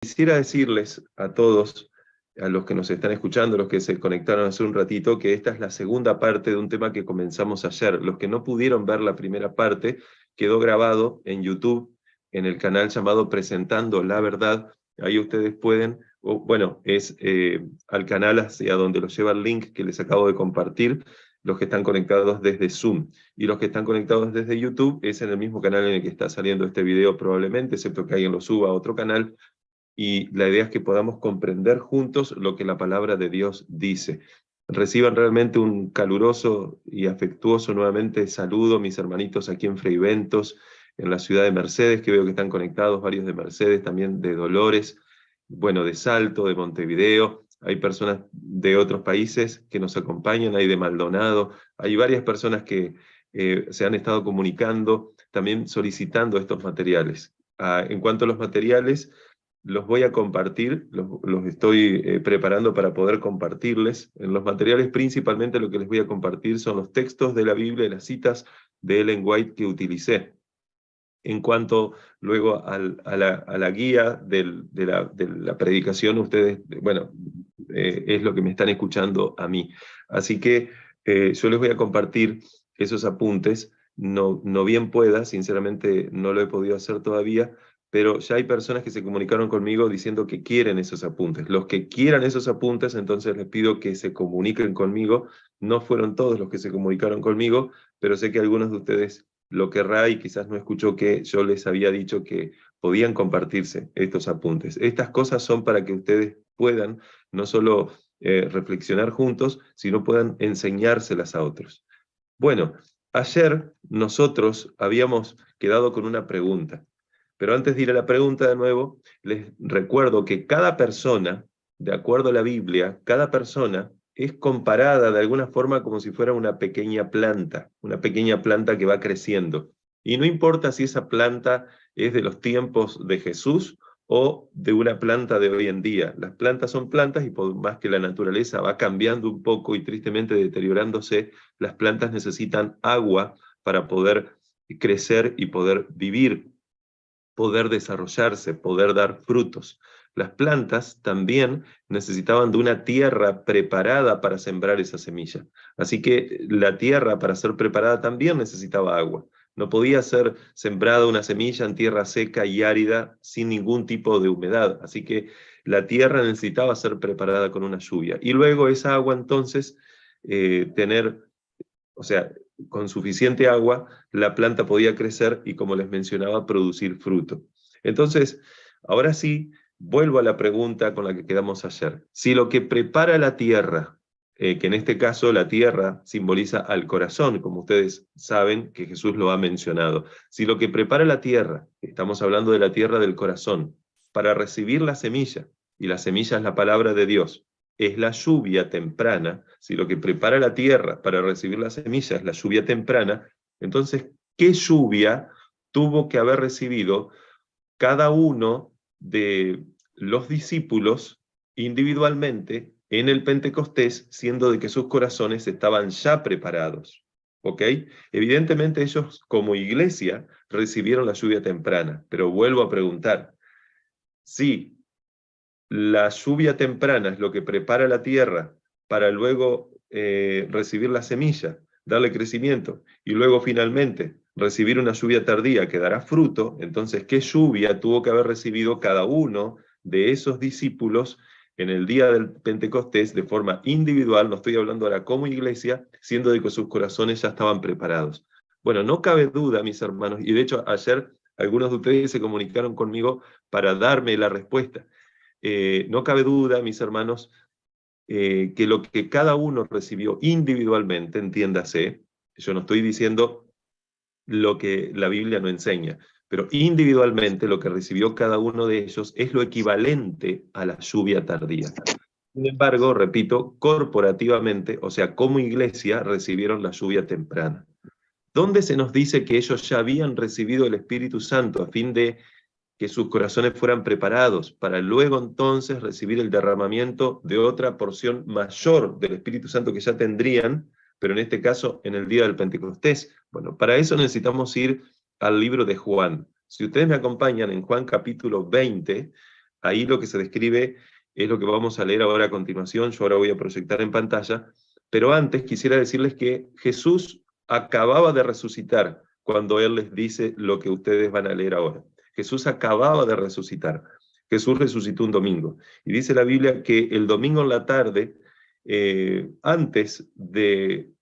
Quisiera decirles a todos, a los que nos están escuchando, los que se conectaron hace un ratito, que esta es la segunda parte de un tema que comenzamos ayer. Los que no pudieron ver la primera parte, quedó grabado en YouTube, en el canal llamado Presentando la Verdad. Ahí ustedes pueden, bueno, es al canal hacia donde los lleva el link que les acabo de compartir, los que están conectados desde Zoom. Y los que están conectados desde YouTube es en el mismo canal en el que está saliendo este video probablemente, excepto que alguien lo suba a otro canal. Y la idea es que podamos comprender juntos lo que la palabra de Dios dice. Reciban realmente un caluroso y afectuoso nuevamente saludo, mis hermanitos aquí en Freyventos, en la ciudad de Mercedes, que veo que están conectados, varios de Mercedes, también de Dolores, bueno, de Salto, de Montevideo. Hay personas de otros países que nos acompañan, hay de Maldonado, hay varias personas que se han estado comunicando, también solicitando estos materiales. En cuanto a los materiales, los voy a compartir, los estoy preparando para poder compartirles. En los materiales principalmente lo que les voy a compartir son los textos de la Biblia y las citas de Ellen White que utilicé. En cuanto luego a la guía de la predicación, ustedes, bueno, es lo que me están escuchando a mí. Así que yo les voy a compartir esos apuntes, no bien pueda, sinceramente no lo he podido hacer todavía, pero ya hay personas que se comunicaron conmigo diciendo que quieren esos apuntes. Los que quieran esos apuntes, entonces les pido que se comuniquen conmigo. No fueron todos los que se comunicaron conmigo, pero sé que algunos de ustedes lo querrá y quizás no escuchó que yo les había dicho que podían compartirse estos apuntes. Estas cosas son para que ustedes puedan no solo reflexionar juntos, sino puedan enseñárselas a otros. Bueno, ayer nosotros habíamos quedado con una pregunta, pero antes de ir a la pregunta de nuevo, les recuerdo que cada persona, de acuerdo a la Biblia, cada persona es comparada de alguna forma como si fuera una pequeña planta que va creciendo. Y no importa si esa planta es de los tiempos de Jesús o de una planta de hoy en día. Las plantas son plantas y por más que la naturaleza va cambiando un poco y tristemente deteriorándose, las plantas necesitan agua para poder crecer y poder vivir, poder desarrollarse, poder dar frutos. Las plantas también necesitaban de una tierra preparada para sembrar esa semilla. Así que la tierra, para ser preparada, también necesitaba agua. No podía ser sembrada una semilla en tierra seca y árida sin ningún tipo de humedad. Así que la tierra necesitaba ser preparada con una lluvia. Y luego esa agua entonces o sea, con suficiente agua, la planta podía crecer y, como les mencionaba, producir fruto. Entonces, ahora sí, vuelvo a la pregunta con la que quedamos ayer. Si lo que prepara la tierra, que en este caso la tierra simboliza al corazón, como ustedes saben que Jesús lo ha mencionado, si lo que prepara la tierra, estamos hablando de la tierra del corazón, para recibir la semilla, y la semilla es la palabra de Dios, es la lluvia temprana, si lo que prepara la tierra para recibir la semilla es la lluvia temprana, entonces, ¿qué lluvia tuvo que haber recibido cada uno de los discípulos individualmente en el Pentecostés, siendo de que sus corazones estaban ya preparados? ¿Ok? Evidentemente ellos como iglesia recibieron la lluvia temprana, pero vuelvo a preguntar, si la lluvia temprana es lo que prepara la tierra para luego recibir la semilla, darle crecimiento, y luego finalmente recibir una lluvia tardía que dará fruto. Entonces, ¿qué lluvia tuvo que haber recibido cada uno de esos discípulos en el día del Pentecostés de forma individual? No estoy hablando ahora como iglesia, siendo de que sus corazones ya estaban preparados. Bueno, no cabe duda, mis hermanos, y de hecho ayer algunos de ustedes se comunicaron conmigo para darme la respuesta. No cabe duda, mis hermanos, que lo que cada uno recibió individualmente, entiéndase, yo no estoy diciendo lo que la Biblia no enseña, pero individualmente lo que recibió cada uno de ellos es lo equivalente a la lluvia tardía. Sin embargo, repito, corporativamente, o sea, como iglesia, recibieron la lluvia temprana. ¿Dónde se nos dice que ellos ya habían recibido el Espíritu Santo a fin de que sus corazones fueran preparados para luego entonces recibir el derramamiento de otra porción mayor del Espíritu Santo que ya tendrían, pero en este caso en el día del Pentecostés? Bueno, para eso necesitamos ir al libro de Juan. Si ustedes me acompañan en Juan capítulo 20, ahí lo que se describe es lo que vamos a leer ahora a continuación. Yo ahora voy a proyectar en pantalla, pero antes quisiera decirles que Jesús acababa de resucitar cuando Él les dice lo que ustedes van a leer ahora. Jesús acababa de resucitar. Jesús resucitó un domingo. Y dice la Biblia que el domingo en la tarde, antes de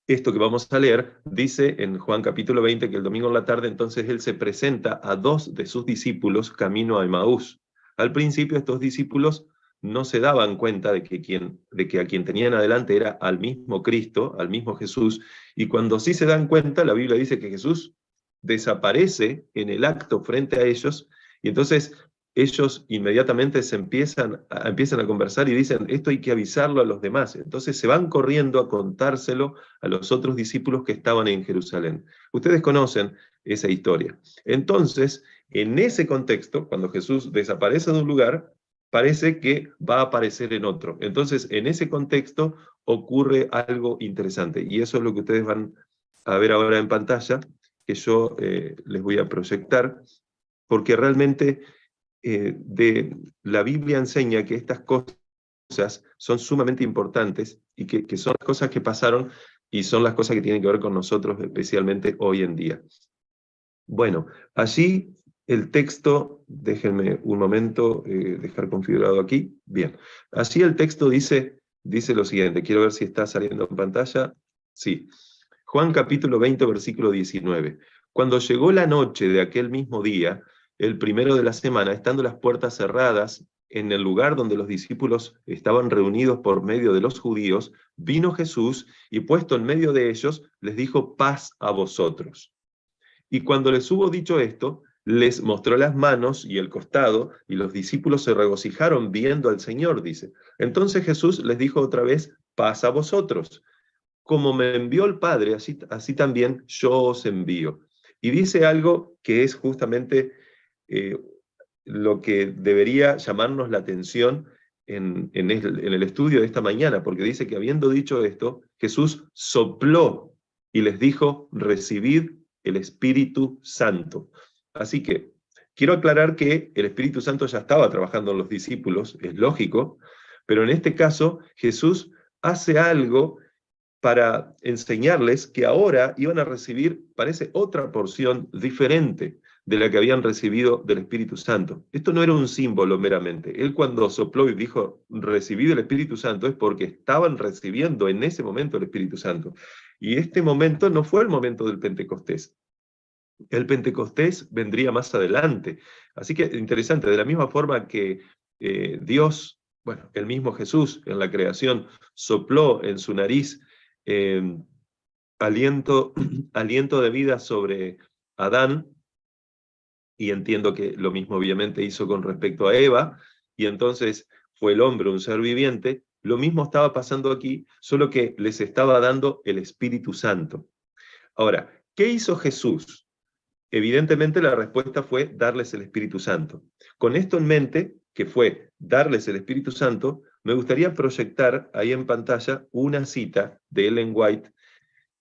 esto que vamos a leer, dice en Juan capítulo 20 que el domingo en la tarde entonces Él se presenta a 2 de sus discípulos camino a Emaús. Al principio estos discípulos no se daban cuenta de que a quien tenían adelante era al mismo Cristo, al mismo Jesús, y cuando sí se dan cuenta, la Biblia dice que Jesús desaparece en el acto frente a ellos, y entonces ellos inmediatamente empiezan a conversar y dicen, esto hay que avisarlo a los demás. Entonces se van corriendo a contárselo a los otros discípulos que estaban en Jerusalén. Ustedes conocen esa historia. Entonces, en ese contexto, cuando Jesús desaparece de un lugar, parece que va a aparecer en otro. Entonces, en ese contexto ocurre algo interesante, y eso es lo que ustedes van a ver ahora en pantalla, que yo les voy a proyectar, porque realmente la Biblia enseña que estas cosas son sumamente importantes y que son las cosas que pasaron y son las cosas que tienen que ver con nosotros, especialmente hoy en día. Bueno, allí el texto, déjenme un momento, dejar configurado aquí. Bien, allí el texto dice lo siguiente, quiero ver si está saliendo en pantalla. Sí, Juan capítulo 20, versículo 19. Cuando llegó la noche de aquel mismo día, el primero de la semana, estando las puertas cerradas en el lugar donde los discípulos estaban reunidos por medio de los judíos, vino Jesús y puesto en medio de ellos, les dijo, paz a vosotros. Y cuando les hubo dicho esto, les mostró las manos y el costado, y los discípulos se regocijaron viendo al Señor, dice. Entonces Jesús les dijo otra vez, paz a vosotros. Como me envió el Padre, así también yo os envío. Y dice algo que es justamente lo que debería llamarnos la atención en el estudio de esta mañana, porque dice que habiendo dicho esto, Jesús sopló y les dijo, recibid el Espíritu Santo. Así que quiero aclarar que el Espíritu Santo ya estaba trabajando en los discípulos, es lógico, pero en este caso Jesús hace algo para enseñarles que ahora iban a recibir, parece, otra porción diferente de la que habían recibido del Espíritu Santo. Esto no era un símbolo meramente. Él cuando sopló y dijo, recibid el Espíritu Santo, es porque estaban recibiendo en ese momento el Espíritu Santo. Y este momento no fue el momento del Pentecostés. El Pentecostés vendría más adelante. Así que interesante, de la misma forma que Dios, bueno, el mismo Jesús en la creación sopló en su nariz aliento de vida sobre Adán, y entiendo que lo mismo obviamente hizo con respecto a Eva, y entonces fue el hombre un ser viviente, lo mismo estaba pasando aquí, solo que les estaba dando el Espíritu Santo. Ahora, ¿qué hizo Jesús? Evidentemente la respuesta fue darles el Espíritu Santo. Con esto en mente, que fue darles el Espíritu Santo, me gustaría proyectar ahí en pantalla una cita de Ellen White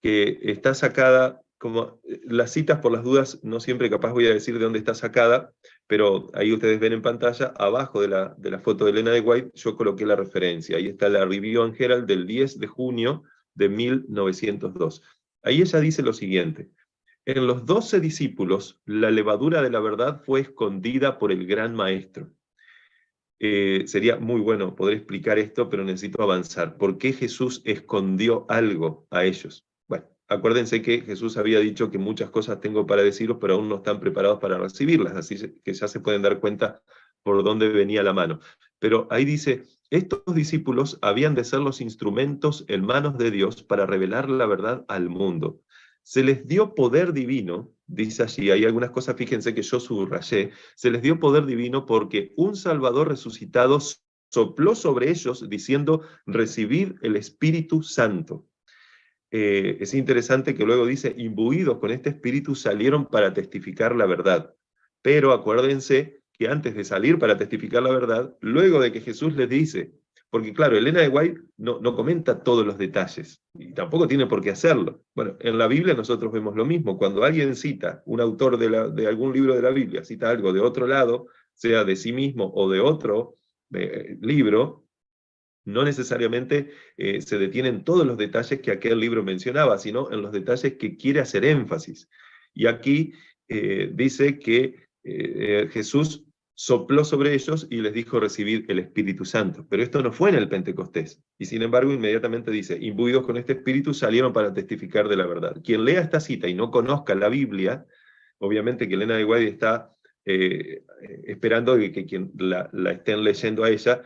que está sacada, como las citas por las dudas, no siempre capaz voy a decir de dónde está sacada, pero ahí ustedes ven en pantalla, abajo de la foto de Elena de White, yo coloqué la referencia. Ahí está la Review and Herald del 10 de junio de 1902. Ahí ella dice lo siguiente: en los 12 discípulos, la levadura de la verdad fue escondida por el gran maestro. Sería muy bueno poder explicar esto, pero necesito avanzar. ¿Por qué Jesús escondió algo a ellos? Bueno, acuérdense que Jesús había dicho que muchas cosas tengo para deciros, pero aún no están preparados para recibirlas, así que ya se pueden dar cuenta por dónde venía la mano. Pero ahí dice, estos discípulos habían de ser los instrumentos en manos de Dios para revelar la verdad al mundo. Se les dio poder divino, dice allí, hay algunas cosas, fíjense que yo subrayé, se les dio poder divino porque un Salvador resucitado sopló sobre ellos diciendo, recibid el Espíritu Santo. Es interesante que luego dice, imbuidos con este Espíritu salieron para testificar la verdad. Pero acuérdense que antes de salir para testificar la verdad, luego de que Jesús les dice, porque claro, Elena de White no comenta todos los detalles, y tampoco tiene por qué hacerlo. Bueno, en la Biblia nosotros vemos lo mismo. Cuando alguien cita, un autor de algún libro de la Biblia, cita algo de otro lado, sea de sí mismo o de otro libro, no necesariamente se detienen todos los detalles que aquel libro mencionaba, sino en los detalles que quiere hacer énfasis. Y aquí dice que Jesús sopló sobre ellos y les dijo recibir el Espíritu Santo. Pero esto no fue en el Pentecostés. Y sin embargo, inmediatamente dice, imbuidos con este Espíritu salieron para testificar de la verdad. Quien lea esta cita y no conozca la Biblia, obviamente que Elena de White está esperando que quien la estén leyendo a ella,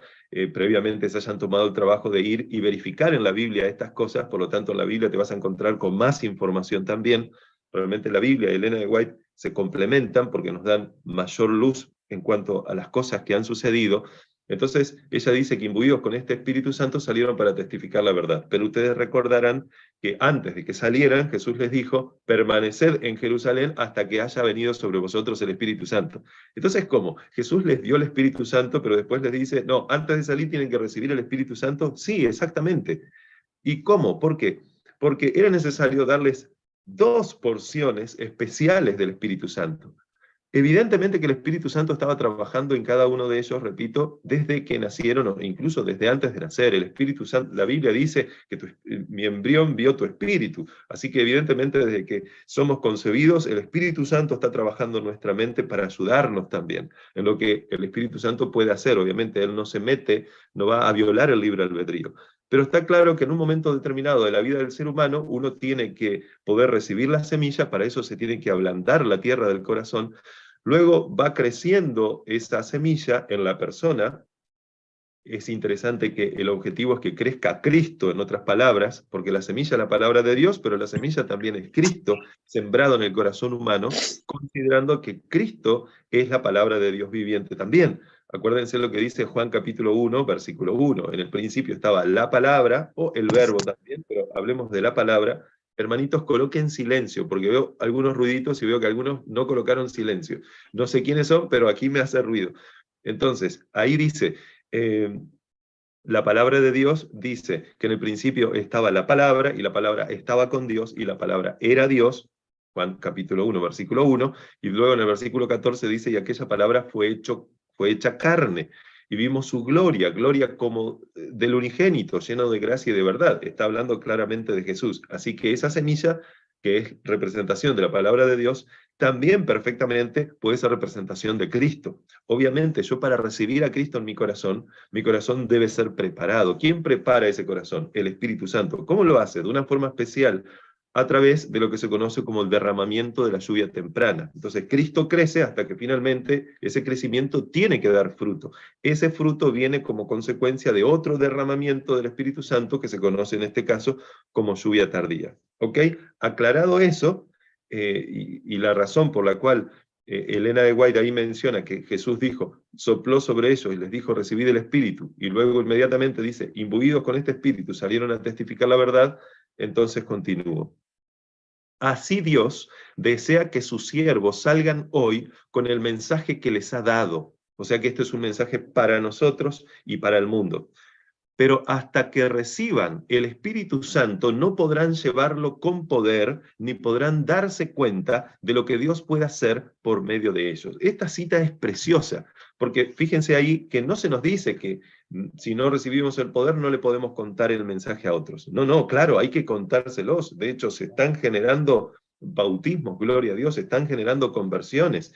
previamente se hayan tomado el trabajo de ir y verificar en la Biblia estas cosas. Por lo tanto, en la Biblia te vas a encontrar con más información también. Realmente la Biblia y Elena de White se complementan porque nos dan mayor luz en cuanto a las cosas que han sucedido. Entonces, ella dice que imbuidos con este Espíritu Santo salieron para testificar la verdad. Pero ustedes recordarán que antes de que salieran, Jesús les dijo, permaneced en Jerusalén hasta que haya venido sobre vosotros el Espíritu Santo. Entonces, ¿cómo? Jesús les dio el Espíritu Santo, pero después les dice, no, antes de salir tienen que recibir el Espíritu Santo. Sí, exactamente. ¿Y cómo? ¿Por qué? Porque era necesario darles 2 porciones especiales del Espíritu Santo. Evidentemente que el Espíritu Santo estaba trabajando en cada uno de ellos, repito, desde que nacieron o incluso desde antes de nacer. El Espíritu Santo, la Biblia dice que mi embrión vio tu espíritu. Así que evidentemente desde que somos concebidos, el Espíritu Santo está trabajando en nuestra mente para ayudarnos también en lo que el Espíritu Santo puede hacer. Obviamente Él no se mete, no va a violar el libre albedrío. Pero está claro que en un momento determinado de la vida del ser humano, uno tiene que poder recibir la semilla, para eso se tiene que ablandar la tierra del corazón. Luego va creciendo esa semilla en la persona. Es interesante que el objetivo es que crezca Cristo, en otras palabras, porque la semilla es la palabra de Dios, pero la semilla también es Cristo, sembrado en el corazón humano, considerando que Cristo es la palabra de Dios viviente también. Acuérdense lo que dice Juan capítulo 1, versículo 1. En el principio estaba la palabra, o el verbo también, pero hablemos de la palabra. Hermanitos, coloquen silencio, porque veo algunos ruiditos y veo que algunos no colocaron silencio. No sé quiénes son, pero aquí me hace ruido. Entonces, ahí dice, la palabra de Dios dice que en el principio estaba la palabra, y la palabra estaba con Dios, y la palabra era Dios, Juan capítulo 1, versículo 1, y luego en el versículo 14 dice, y aquella palabra fue hecha carne, y vimos su gloria, gloria como del unigénito, lleno de gracia y de verdad. Está hablando claramente de Jesús. Así que esa semilla, que es representación de la palabra de Dios, también perfectamente puede ser representación de Cristo. Obviamente, yo para recibir a Cristo en mi corazón debe ser preparado. ¿Quién prepara ese corazón? El Espíritu Santo. ¿Cómo lo hace? De una forma especial, a través de lo que se conoce como el derramamiento de la lluvia temprana. Entonces, Cristo crece hasta que finalmente ese crecimiento tiene que dar fruto. Ese fruto viene como consecuencia de otro derramamiento del Espíritu Santo, que se conoce en este caso como lluvia tardía. ¿Ok? Aclarado eso, y la razón por la cual Elena de White ahí menciona que Jesús dijo, sopló sobre ellos y les dijo, recibid el Espíritu, y luego inmediatamente dice, imbuidos con este Espíritu salieron a testificar la verdad. Entonces continúo. Así Dios desea que sus siervos salgan hoy con el mensaje que les ha dado. O sea que este es un mensaje para nosotros y para el mundo. Pero hasta que reciban el Espíritu Santo no podrán llevarlo con poder, ni podrán darse cuenta de lo que Dios puede hacer por medio de ellos. Esta cita es preciosa, porque fíjense ahí que no se nos dice que si no recibimos el poder no le podemos contar el mensaje a otros. No, claro, hay que contárselos. De hecho, se están generando bautismos, gloria a Dios, se están generando conversiones.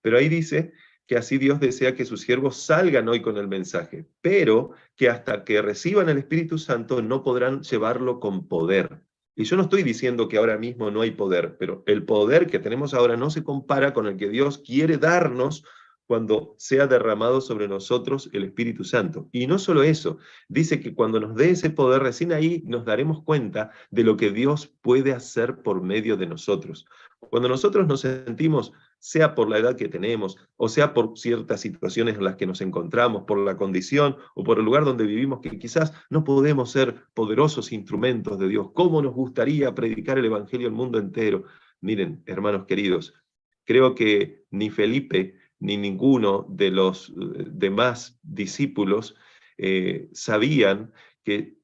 Pero ahí dice que así Dios desea que sus siervos salgan hoy con el mensaje, pero que hasta que reciban el Espíritu Santo no podrán llevarlo con poder. Y yo no estoy diciendo que ahora mismo no hay poder, pero el poder que tenemos ahora no se compara con el que Dios quiere darnos cuando sea derramado sobre nosotros el Espíritu Santo. Y no solo eso, dice que cuando nos dé ese poder, recién ahí nos daremos cuenta de lo que Dios puede hacer por medio de nosotros. Cuando nosotros nos sentimos, sea por la edad que tenemos, o sea por ciertas situaciones en las que nos encontramos, por la condición o por el lugar donde vivimos, que quizás no podemos ser poderosos instrumentos de Dios. ¿Cómo nos gustaría predicar el Evangelio al mundo entero? Miren, hermanos queridos, creo que ni Felipe ni ninguno de los demás discípulos sabían que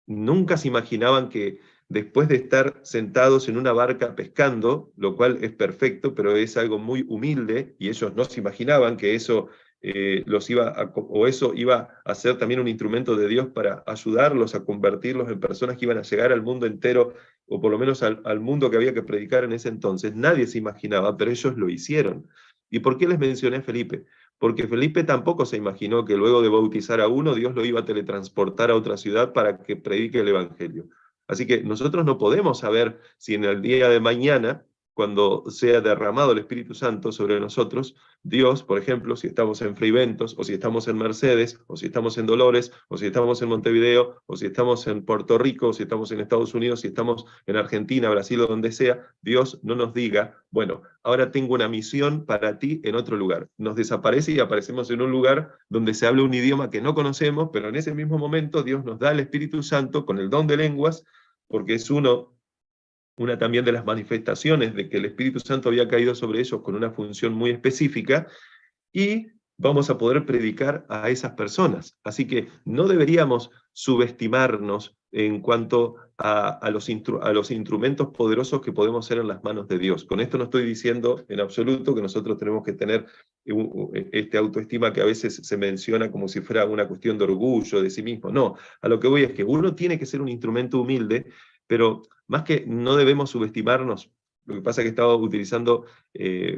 nunca se imaginaban que después de estar sentados en una barca pescando, lo cual es perfecto, pero es algo muy humilde, y ellos no se imaginaban que eso eso iba a ser también un instrumento de Dios para ayudarlos a convertirlos en personas que iban a llegar al mundo entero, o por lo menos al mundo que había que predicar en ese entonces. Nadie se imaginaba, pero ellos lo hicieron. ¿Y por qué les mencioné a Felipe? Porque Felipe tampoco se imaginó que luego de bautizar a uno, Dios lo iba a teletransportar a otra ciudad para que predique el Evangelio. Así que nosotros no podemos saber si en el día de mañana, cuando sea derramado el Espíritu Santo sobre nosotros, Dios, por ejemplo, si estamos en Friventos, o si estamos en Mercedes, o si estamos en Dolores, o si estamos en Montevideo, o si estamos en Puerto Rico, o si estamos en Estados Unidos, si estamos en Argentina, Brasil o donde sea, Dios no nos diga, bueno, ahora tengo una misión para ti en otro lugar. Nos desaparece y aparecemos en un lugar donde se habla un idioma que no conocemos, pero en ese mismo momento Dios nos da el Espíritu Santo con el don de lenguas, porque es una también de las manifestaciones de que el Espíritu Santo había caído sobre ellos con una función muy específica, y vamos a poder predicar a esas personas. Así que no deberíamos subestimarnos en cuanto a los instrumentos poderosos que podemos ser en las manos de Dios. Con esto no estoy diciendo en absoluto que nosotros tenemos que tener este autoestima que a veces se menciona como si fuera una cuestión de orgullo de sí mismo. No, a lo que voy es que uno tiene que ser un instrumento humilde, pero más que no debemos subestimarnos. Lo que pasa es que estaba utilizando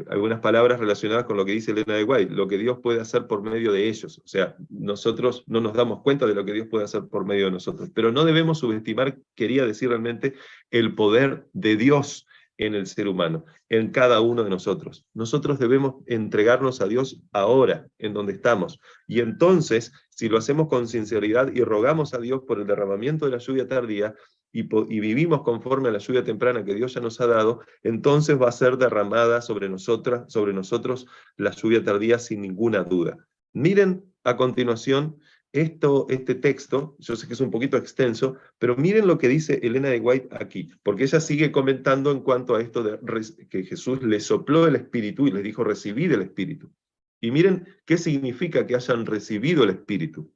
algunas palabras relacionadas con lo que dice Elena de White, lo que Dios puede hacer por medio de ellos. O sea, nosotros no nos damos cuenta de lo que Dios puede hacer por medio de nosotros, pero no debemos subestimar, quería decir realmente, el poder de Dios en el ser humano, en cada uno de nosotros. Nosotros debemos entregarnos a Dios ahora, en donde estamos. Y entonces, si lo hacemos con sinceridad y rogamos a Dios por el derramamiento de la lluvia tardía, y vivimos conforme a la lluvia temprana que Dios ya nos ha dado, entonces va a ser derramada sobre nosotros la lluvia tardía sin ninguna duda. Miren a continuación este texto, yo sé que es un poquito extenso, pero miren lo que dice Elena de White aquí, porque ella sigue comentando en cuanto a esto de que Jesús le sopló el Espíritu y les dijo, recibid el Espíritu. Y miren qué significa que hayan recibido el Espíritu.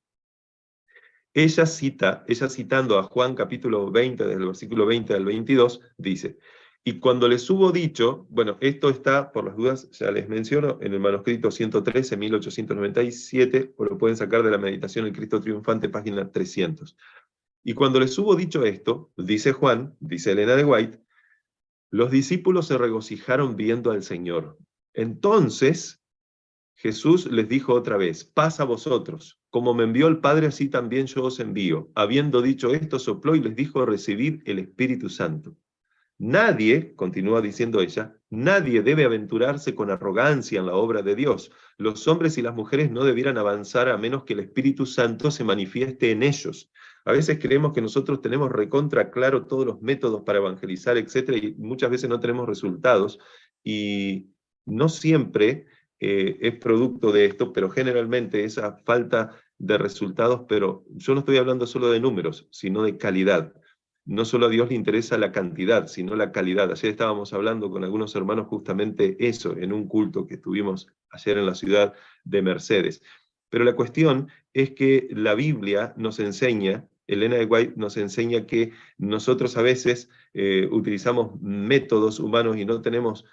Ella citando a Juan capítulo 20, desde el versículo 20 al 22, dice, y cuando les hubo dicho, bueno, esto está, por las dudas, ya les menciono, en el manuscrito 113, 1897, o lo pueden sacar de la Meditación El Cristo Triunfante, página 300. Y cuando les hubo dicho esto, dice Juan, dice Elena de White, los discípulos se regocijaron viendo al Señor. Entonces Jesús les dijo otra vez, paz a vosotros, como me envió el Padre, así también yo os envío. Habiendo dicho esto, sopló y les dijo, recibid el Espíritu Santo. Nadie, continúa diciendo ella, nadie debe aventurarse con arrogancia en la obra de Dios. Los hombres y las mujeres no debieran avanzar a menos que el Espíritu Santo se manifieste en ellos. A veces creemos que nosotros tenemos recontra claro todos los métodos para evangelizar, etc., y muchas veces no tenemos resultados, y no siempre es producto de esto, pero generalmente esa falta de resultados, pero yo no estoy hablando solo de números, sino de calidad. No solo a Dios le interesa la cantidad, sino la calidad. Ayer estábamos hablando con algunos hermanos justamente eso, en un culto que estuvimos ayer en la ciudad de Mercedes. Pero la cuestión es que la Biblia nos enseña, Elena de White nos enseña que nosotros a veces utilizamos métodos humanos y no tenemos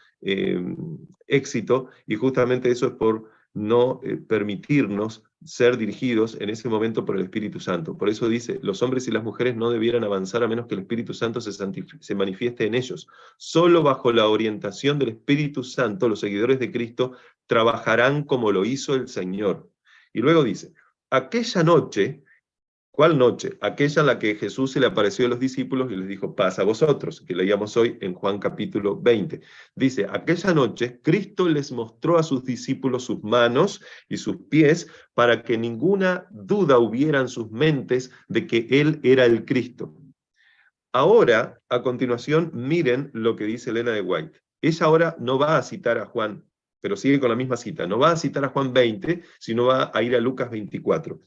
éxito, y justamente eso es por no permitirnos ser dirigidos en ese momento por el Espíritu Santo. Por eso dice, los hombres y las mujeres no debieran avanzar a menos que el Espíritu Santo se manifieste en ellos. Solo bajo la orientación del Espíritu Santo, los seguidores de Cristo trabajarán como lo hizo el Señor. Y luego dice, aquella noche, ¿cuál noche? Aquella en la que Jesús se le apareció a los discípulos y les dijo, paz a vosotros, que leíamos hoy en Juan capítulo 20. Dice, aquella noche Cristo les mostró a sus discípulos sus manos y sus pies para que ninguna duda hubiera en sus mentes de que Él era el Cristo. Ahora, a continuación, miren lo que dice Elena de White. Ella ahora no va a citar a Juan, pero sigue con la misma cita. No va a citar a Juan 20, sino va a ir a Lucas 24.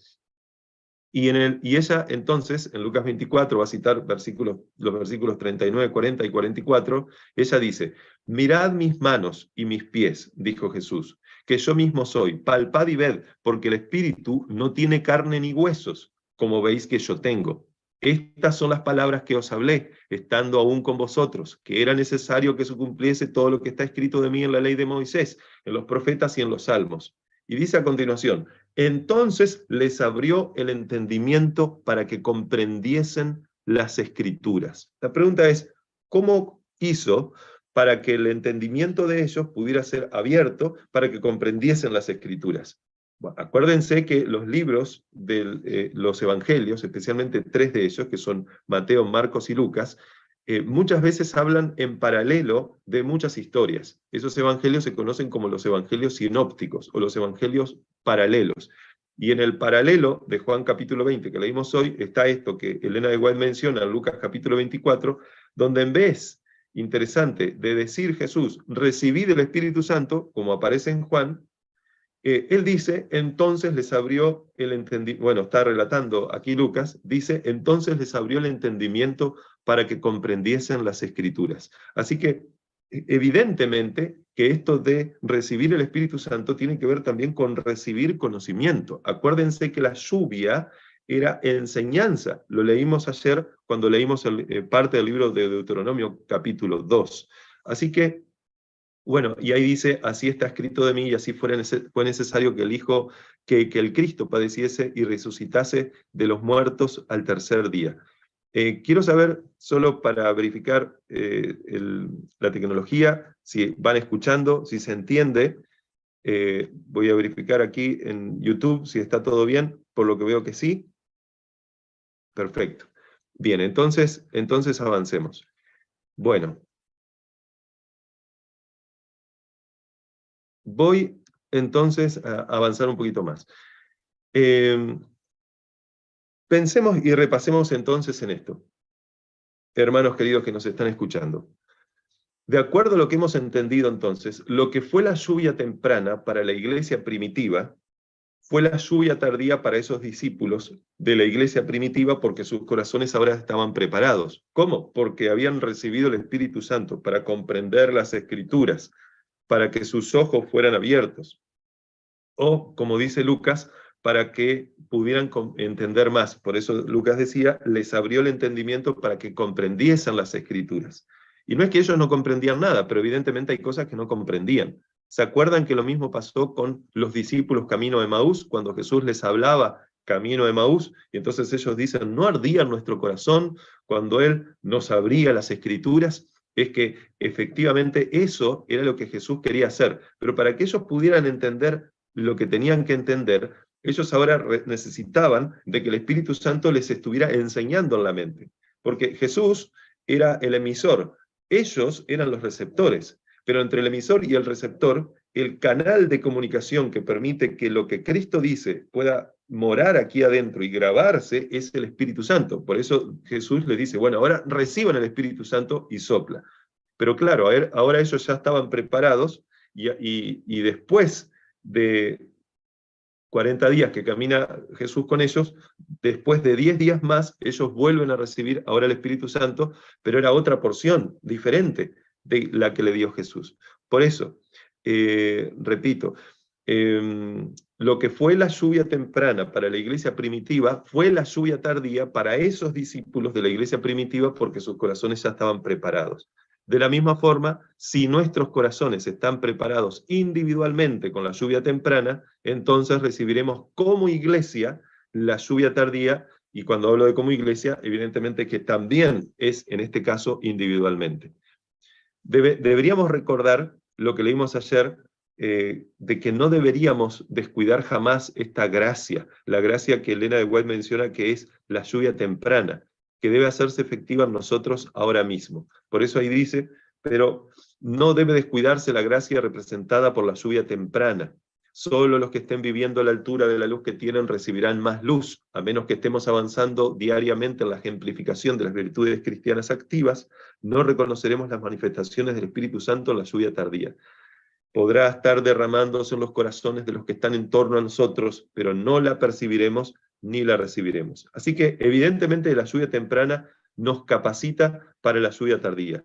Y ella entonces, en Lucas 24, va a citar los versículos 39, 40 y 44, ella dice, mirad mis manos y mis pies, dijo Jesús, que yo mismo soy, palpad y ved, porque el Espíritu no tiene carne ni huesos, como veis que yo tengo. Estas son las palabras que os hablé, estando aún con vosotros, que era necesario que se cumpliese todo lo que está escrito de mí en la ley de Moisés, en los profetas y en los salmos. Y dice a continuación, entonces les abrió el entendimiento para que comprendiesen las escrituras. La pregunta es, ¿cómo hizo para que el entendimiento de ellos pudiera ser abierto para que comprendiesen las escrituras? Bueno, acuérdense que los libros de los evangelios, especialmente 3 de ellos, que son Mateo, Marcos y Lucas, muchas veces hablan en paralelo de muchas historias. Esos evangelios se conocen como los evangelios sinópticos o los evangelios paralelos. Y en el paralelo de Juan capítulo 20 que leímos hoy, está esto que Elena de White menciona en Lucas capítulo 24, donde en vez, interesante, de decir Jesús, recibid el Espíritu Santo, como aparece en Juan, él dice, entonces les abrió el entendimiento, bueno, está relatando aquí Lucas, dice, entonces les abrió el entendimiento para que comprendiesen las Escrituras. Así que, evidentemente, que esto de recibir el Espíritu Santo tiene que ver también con recibir conocimiento. Acuérdense que la lluvia era enseñanza. Lo leímos ayer cuando leímos parte del libro de Deuteronomio capítulo 2. Así que, bueno, y ahí dice, así está escrito de mí, y así fue necesario que el Hijo, que el Cristo padeciese y resucitase de los muertos al tercer día. Quiero saber, solo para verificar la tecnología, si van escuchando, si se entiende. Voy a verificar aquí en YouTube si está todo bien, por lo que veo que sí. Perfecto. Bien, entonces avancemos. Bueno. Voy entonces a avanzar un poquito más. Pensemos y repasemos entonces en esto, hermanos queridos que nos están escuchando. De acuerdo a lo que hemos entendido entonces, lo que fue la lluvia temprana para la iglesia primitiva, fue la lluvia tardía para esos discípulos de la iglesia primitiva porque sus corazones ahora estaban preparados. ¿Cómo? Porque habían recibido el Espíritu Santo para comprender las Escrituras, para que sus ojos fueran abiertos. O, como dice Lucas, para que pudieran entender más. Por eso Lucas decía, les abrió el entendimiento para que comprendiesen las Escrituras. Y no es que ellos no comprendían nada, pero evidentemente hay cosas que no comprendían. ¿Se acuerdan que lo mismo pasó con los discípulos camino de Emaús, cuando Jesús les hablaba camino de Emaús? Y entonces ellos dicen, ¿no ardía en nuestro corazón cuando Él nos abría las Escrituras? Es que efectivamente eso era lo que Jesús quería hacer. Pero para que ellos pudieran entender lo que tenían que entender, ellos ahora necesitaban de que el Espíritu Santo les estuviera enseñando en la mente. Porque Jesús era el emisor, ellos eran los receptores. Pero entre el emisor y el receptor, el canal de comunicación que permite que lo que Cristo dice pueda morar aquí adentro y grabarse es el Espíritu Santo. Por eso Jesús les dice, bueno, ahora reciban el Espíritu Santo y sopla. Pero claro, ahora ellos ya estaban preparados y después de 40 días que camina Jesús con ellos, después de 10 días más, ellos vuelven a recibir ahora el Espíritu Santo, pero era otra porción diferente de la que le dio Jesús. Por eso, repito, lo que fue la lluvia temprana para la iglesia primitiva, fue la lluvia tardía para esos discípulos de la iglesia primitiva porque sus corazones ya estaban preparados. De la misma forma, si nuestros corazones están preparados individualmente con la lluvia temprana, entonces recibiremos como iglesia la lluvia tardía, y cuando hablo de como iglesia, evidentemente que también es, en este caso, individualmente. Deberíamos recordar lo que leímos ayer, de que no deberíamos descuidar jamás esta gracia, la gracia que Elena de White menciona que es la lluvia temprana, que debe hacerse efectiva en nosotros ahora mismo. Por eso ahí dice, pero no debe descuidarse la gracia representada por la lluvia temprana. Solo los que estén viviendo a la altura de la luz que tienen recibirán más luz, a menos que estemos avanzando diariamente en la ejemplificación de las virtudes cristianas activas, no reconoceremos las manifestaciones del Espíritu Santo en la lluvia tardía. Podrá estar derramándose en los corazones de los que están en torno a nosotros, pero no la percibiremos ni la recibiremos. Así que, evidentemente, la lluvia temprana nos capacita para la lluvia tardía.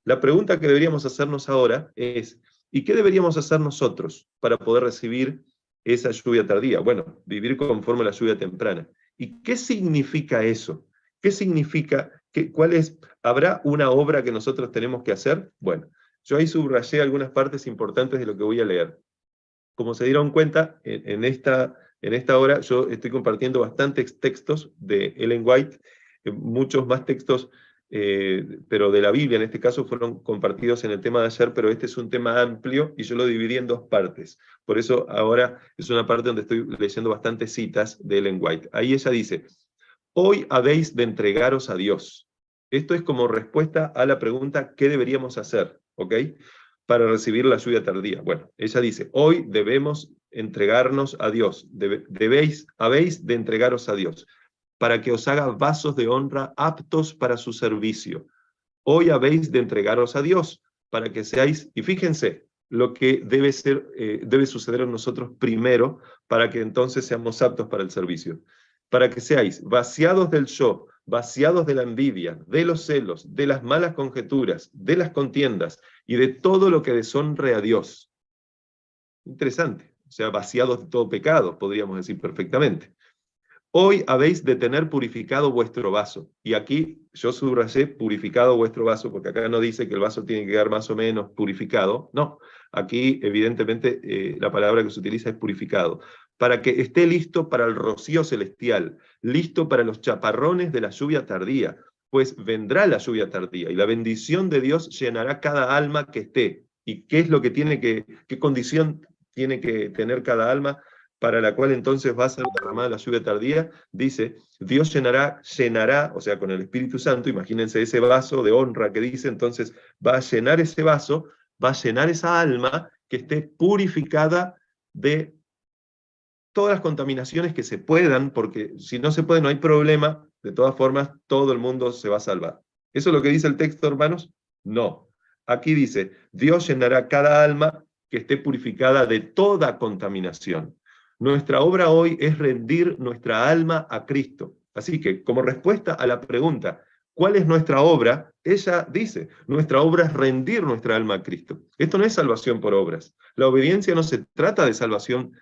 La pregunta que deberíamos hacernos ahora es, ¿y qué deberíamos hacer nosotros para poder recibir esa lluvia tardía? Bueno, vivir conforme a la lluvia temprana. ¿Y qué significa eso? ¿Qué significa? ¿Cuál es? ¿Habrá una obra que nosotros tenemos que hacer? Bueno, yo ahí subrayé algunas partes importantes de lo que voy a leer. Como se dieron cuenta, en esta hora yo estoy compartiendo bastantes textos de Ellen White, muchos más textos, pero de la Biblia en este caso fueron compartidos en el tema de ayer, pero este es un tema amplio y yo lo dividí en dos partes. Por eso ahora es una parte donde estoy leyendo bastantes citas de Ellen White. Ahí ella dice: hoy habéis de entregaros a Dios. Esto es como respuesta a la pregunta ¿qué deberíamos hacer? ¿Ok? Para recibir la lluvia tardía. Bueno, ella dice, hoy debemos entregarnos a Dios, habéis de entregaros a Dios, para que os haga vasos de honra aptos para su servicio. Hoy habéis de entregaros a Dios, para que seáis, y fíjense, lo que debe suceder en nosotros primero, para que entonces seamos aptos para el servicio. Para que seáis vaciados del yo, vaciados de la envidia, de los celos, de las malas conjeturas, de las contiendas, y de todo lo que deshonre a Dios. Interesante. O sea, vaciados de todo pecado, podríamos decir perfectamente. Hoy habéis de tener purificado vuestro vaso. Y aquí yo subrayé purificado vuestro vaso, porque acá no dice que el vaso tiene que quedar más o menos purificado. No, aquí evidentemente la palabra que se utiliza es purificado. Para que esté listo para el rocío celestial, listo para los chaparrones de la lluvia tardía, pues vendrá la lluvia tardía y la bendición de Dios llenará cada alma que esté. ¿Y qué es lo que qué condición tiene que tener cada alma para la cual entonces va a ser derramada la lluvia tardía? Dice, Dios llenará, o sea, con el Espíritu Santo, imagínense ese vaso de honra que dice, entonces va a llenar ese vaso, va a llenar esa alma que esté purificada de todas las contaminaciones que se puedan, porque si no se puede no hay problema, de todas formas todo el mundo se va a salvar. ¿Eso es lo que dice el texto, hermanos? No. Aquí dice, Dios llenará cada alma que esté purificada de toda contaminación. Nuestra obra hoy es rendir nuestra alma a Cristo. Así que, como respuesta a la pregunta, ¿cuál es nuestra obra? Ella dice, nuestra obra es rendir nuestra alma a Cristo. Esto no es salvación por obras. La obediencia no se trata de salvación,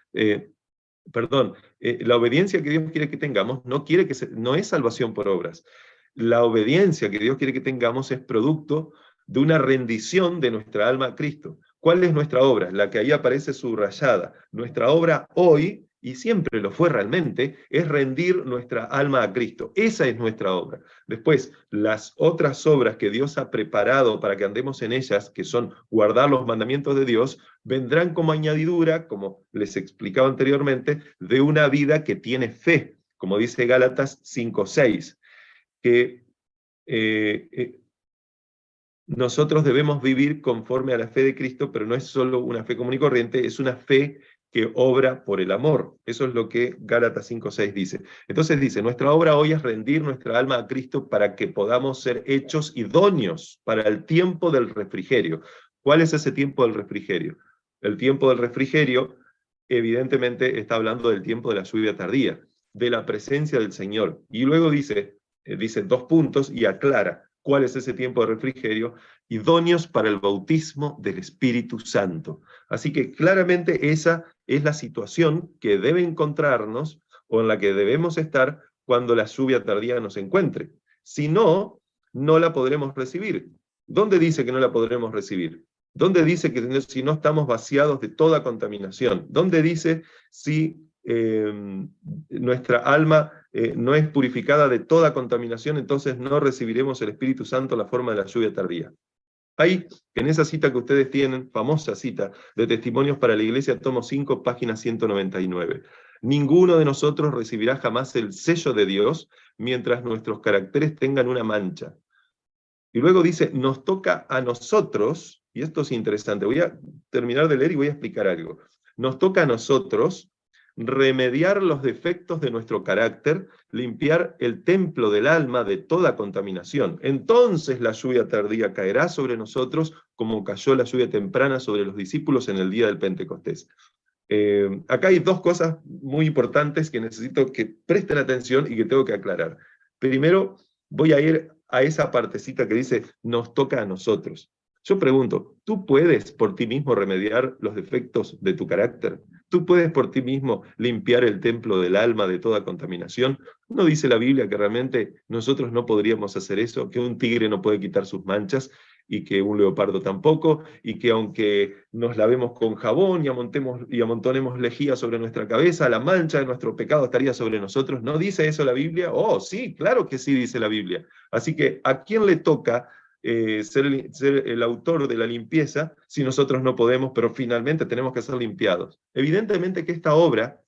la obediencia que Dios quiere que tengamos no es salvación por obras. La obediencia que Dios quiere que tengamos es producto de una rendición de nuestra alma a Cristo. ¿Cuál es nuestra obra? La que ahí aparece subrayada. Nuestra obra hoy, y siempre lo fue realmente, es rendir nuestra alma a Cristo. Esa es nuestra obra. Después, las otras obras que Dios ha preparado para que andemos en ellas, que son guardar los mandamientos de Dios, vendrán como añadidura, como les explicaba anteriormente, de una vida que tiene fe, como dice Gálatas 5:6, que nosotros debemos vivir conforme a la fe de Cristo, pero no es solo una fe común y corriente, es una fe que obra por el amor. Eso es lo que Gálatas 5:6 dice. Entonces dice, nuestra obra hoy es rendir nuestra alma a Cristo para que podamos ser hechos idóneos para el tiempo del refrigerio. ¿Cuál es ese tiempo del refrigerio? El tiempo del refrigerio, evidentemente, está hablando del tiempo de la lluvia tardía, de la presencia del Señor. Y luego dice 2 puntos y aclara cuál es ese tiempo de refrigerio: idóneos para el bautismo del Espíritu Santo. Así que claramente esa es la situación que debe encontrarnos o en la que debemos estar cuando la lluvia tardía nos encuentre. Si no, no la podremos recibir. ¿Dónde dice que no la podremos recibir? ¿Dónde dice que si no estamos vaciados de toda contaminación? ¿Dónde dice si nuestra alma no es purificada de toda contaminación, entonces no recibiremos el Espíritu Santo en la forma de la lluvia tardía? Ahí, en esa cita que ustedes tienen, famosa cita de Testimonios para la Iglesia, tomo 5, página 199. Ninguno de nosotros recibirá jamás el sello de Dios mientras nuestros caracteres tengan una mancha. Y luego dice, nos toca a nosotros, y esto es interesante, voy a terminar de leer y voy a explicar algo. Nos toca a nosotros remediar los defectos de nuestro carácter, limpiar el templo del alma de toda contaminación. Entonces la lluvia tardía caerá sobre nosotros como cayó la lluvia temprana sobre los discípulos en el día del Pentecostés. Acá hay 2 cosas muy importantes que necesito que presten atención y que tengo que aclarar. Primero, voy a ir a esa partecita que dice, nos toca a nosotros. Yo pregunto, ¿tú puedes por ti mismo remediar los defectos de tu carácter? ¿Tú puedes por ti mismo limpiar el templo del alma de toda contaminación? ¿No dice la Biblia que realmente nosotros no podríamos hacer eso? Que un tigre no puede quitar sus manchas y que un leopardo tampoco, y que aunque nos lavemos con jabón y amontonemos lejía sobre nuestra cabeza, la mancha de nuestro pecado estaría sobre nosotros. ¿No dice eso la Biblia? Oh, sí, claro que sí dice la Biblia. Así que, ¿a quién le toca ser el autor de la limpieza si nosotros no podemos, pero finalmente tenemos que ser limpiados? Evidentemente que esta obra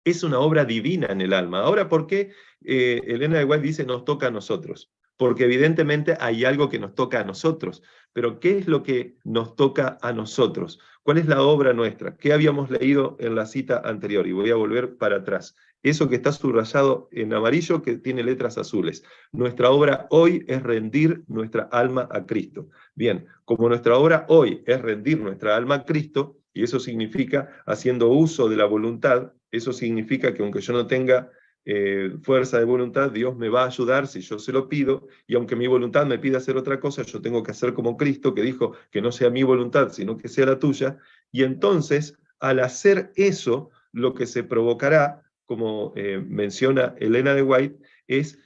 es una obra divina en el alma. Ahora, ¿por qué Elena de White dice nos toca a nosotros? Porque evidentemente hay algo que nos toca a nosotros. Pero ¿qué es lo que nos toca a nosotros? ¿Cuál es la obra nuestra? ¿Qué habíamos leído en la cita anterior? Y voy a volver para atrás. Eso que está subrayado en amarillo, que tiene letras azules. Nuestra obra hoy es rendir nuestra alma a Cristo. Bien, como nuestra obra hoy es rendir nuestra alma a Cristo, y eso significa haciendo uso de la voluntad, eso significa que aunque yo no tenga fuerza de voluntad, Dios me va a ayudar si yo se lo pido, y aunque mi voluntad me pida hacer otra cosa, yo tengo que hacer como Cristo, que dijo que no sea mi voluntad, sino que sea la tuya, y entonces, al hacer eso, lo que se provocará, como menciona Elena de White,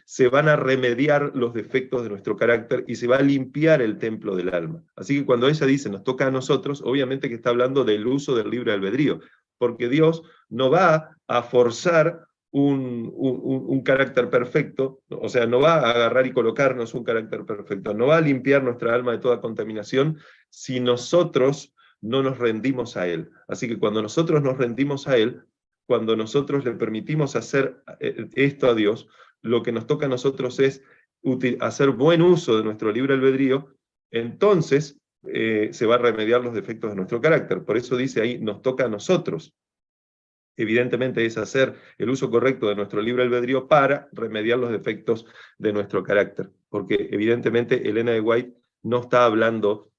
se van a remediar los defectos de nuestro carácter y se va a limpiar el templo del alma. Así que cuando ella dice, nos toca a nosotros, obviamente que está hablando del uso del libre albedrío, porque Dios no va a forzar un carácter perfecto, o sea, no va a agarrar y colocarnos un carácter perfecto, no va a limpiar nuestra alma de toda contaminación si nosotros no nos rendimos a Él. Así que cuando nosotros nos rendimos a Él, cuando nosotros le permitimos hacer esto a Dios, lo que nos toca a nosotros es hacer buen uso de nuestro libre albedrío, entonces se va a remediar los defectos de nuestro carácter. Por eso dice ahí, nos toca a nosotros. Evidentemente es hacer el uso correcto de nuestro libre albedrío para remediar los defectos de nuestro carácter. Porque evidentemente Elena de White no está hablando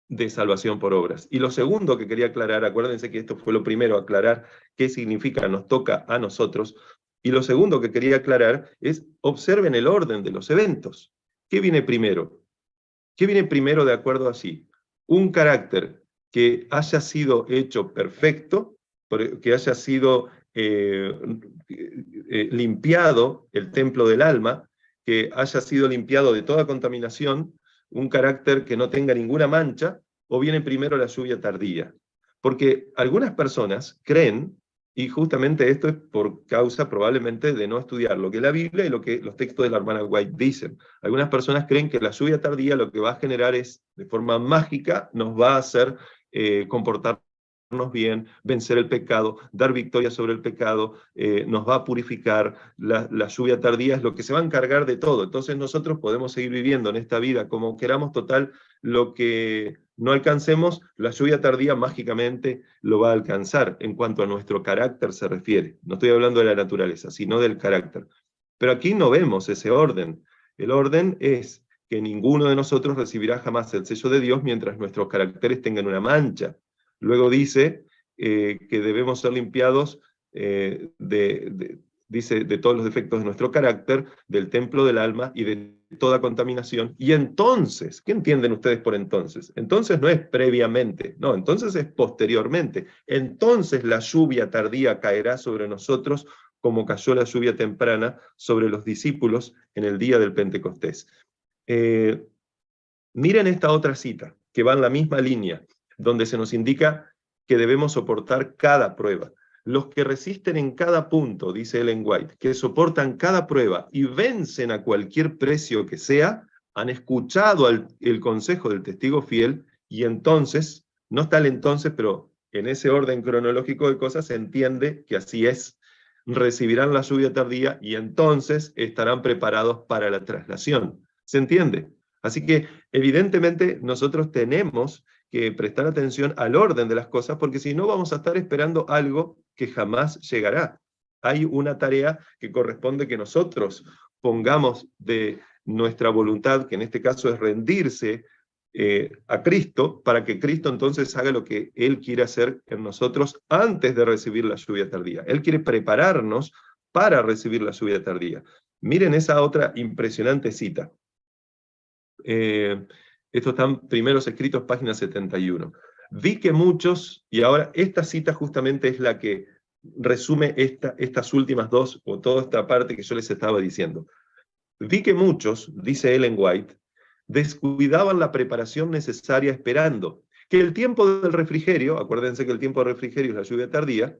de salvación por obras. Y lo segundo que quería aclarar, acuérdense que esto fue lo primero, aclarar qué significa nos toca a nosotros, y lo segundo que quería aclarar es, observen el orden de los eventos. ¿Qué viene primero? ¿Qué viene primero de acuerdo así? Un carácter que haya sido hecho perfecto, que haya sido limpiado el templo del alma, que haya sido limpiado de toda contaminación, un carácter que no tenga ninguna mancha, o viene primero la lluvia tardía. Porque algunas personas creen, y justamente esto es por causa probablemente de no estudiar lo que es la Biblia y lo que los textos de la hermana White dicen. Algunas personas creen que la lluvia tardía lo que va a generar es, de forma mágica, nos va a hacer comportarnos bien, vencer el pecado, dar victoria sobre el pecado, nos va a purificar. La lluvia tardía es lo que se va a encargar de todo. Entonces nosotros podemos seguir viviendo en esta vida como queramos, total, lo que no alcancemos, la lluvia tardía mágicamente lo va a alcanzar en cuanto a nuestro carácter se refiere. No estoy hablando de la naturaleza, sino del carácter. Pero aquí no vemos ese orden. El orden es que ninguno de nosotros recibirá jamás el sello de Dios mientras nuestros caracteres tengan una mancha. Luego dice que debemos ser limpiados dice, de todos los defectos de nuestro carácter, del templo del alma y de toda contaminación. Y entonces, ¿qué entienden ustedes por entonces? Entonces no es previamente, no, entonces es posteriormente. Entonces la lluvia tardía caerá sobre nosotros como cayó la lluvia temprana sobre los discípulos en el día del Pentecostés. Miren esta otra cita, que va en la misma línea, donde se nos indica que debemos soportar cada prueba. Los que resisten en cada punto, dice Ellen White, que soportan cada prueba y vencen a cualquier precio que sea, han escuchado el consejo del testigo fiel, y entonces, no está el entonces, pero en ese orden cronológico de cosas se entiende que así es, recibirán la lluvia tardía y entonces estarán preparados para la traslación. ¿Se entiende? Así que evidentemente nosotros tenemos que prestar atención al orden de las cosas, porque si no vamos a estar esperando algo que jamás llegará. Hay una tarea que corresponde que nosotros pongamos de nuestra voluntad, que en este caso es rendirse a Cristo, para que Cristo entonces haga lo que Él quiere hacer en nosotros antes de recibir la lluvia tardía. Él quiere prepararnos para recibir la lluvia tardía. Miren esa otra impresionante cita. Estos están primeros escritos, página 71. Vi que muchos, y ahora esta cita justamente es la que resume estas últimas dos, o toda esta parte que yo les estaba diciendo. Vi que muchos, dice Ellen White, descuidaban la preparación necesaria esperando que el tiempo del refrigerio, acuérdense que el tiempo de refrigerio es la lluvia tardía,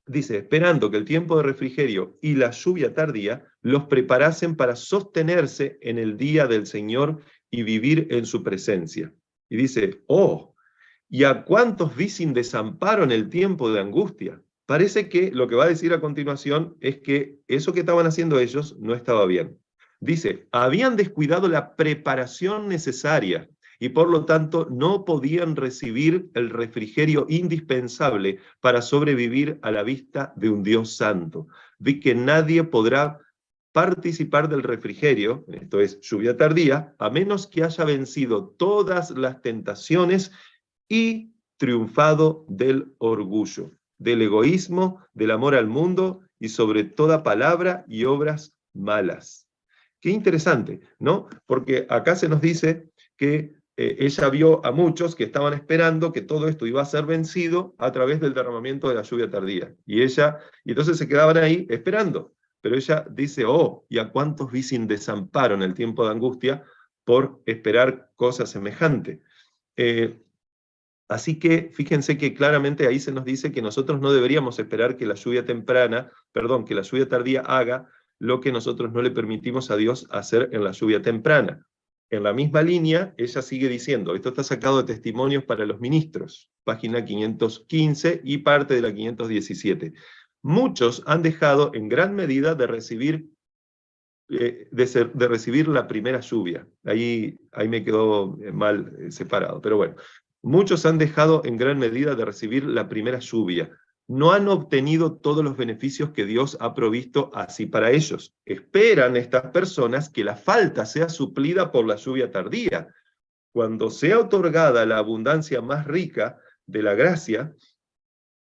dice, esperando que el tiempo de refrigerio y la lluvia tardía los preparasen para sostenerse en el día del Señor y vivir en su presencia. Y dice, oh, ¿y a cuántos vi sin desamparo en el tiempo de angustia? Parece que lo que va a decir a continuación es que eso que estaban haciendo ellos no estaba bien. Dice, habían descuidado la preparación necesaria y por lo tanto no podían recibir el refrigerio indispensable para sobrevivir a la vista de un Dios santo. Vi que nadie podrá participar del refrigerio, esto es lluvia tardía, a menos que haya vencido todas las tentaciones y triunfado del orgullo, del egoísmo, del amor al mundo y sobre toda palabra y obras malas. Qué interesante, ¿no? Porque acá se nos dice que ella vio a muchos que estaban esperando que todo esto iba a ser vencido a través del derramamiento de la lluvia tardía. Y entonces se quedaban ahí esperando. Pero ella dice, oh, ¿y a cuántos vi sin desamparo en el tiempo de angustia por esperar cosas semejantes? Así que fíjense que claramente ahí se nos dice que nosotros no deberíamos esperar que la lluvia que la lluvia tardía haga lo que nosotros no le permitimos a Dios hacer en la lluvia temprana. En la misma línea, ella sigue diciendo, esto está sacado de Testimonios para los Ministros, página 515 y parte de la 517. Muchos han dejado en gran medida de recibir la primera lluvia. Ahí me quedó mal separado, pero bueno. Muchos han dejado en gran medida de recibir la primera lluvia. No han obtenido todos los beneficios que Dios ha provisto así para ellos. Esperan estas personas que la falta sea suplida por la lluvia tardía. Cuando sea otorgada la abundancia más rica de la gracia,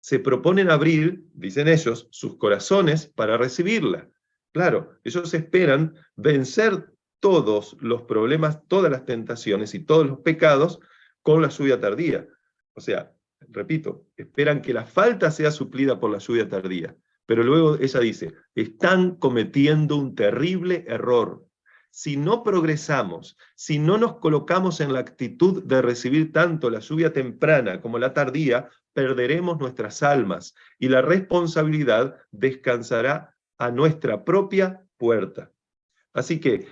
se proponen abrir, dicen ellos, sus corazones para recibirla. Claro, ellos esperan vencer todos los problemas, todas las tentaciones y todos los pecados con la lluvia tardía. O sea, repito, esperan que la falta sea suplida por la lluvia tardía. Pero luego ella dice, están cometiendo un terrible error. Si no progresamos, si no nos colocamos en la actitud de recibir tanto la lluvia temprana como la tardía, perderemos nuestras almas y la responsabilidad descansará a nuestra propia puerta. Así que,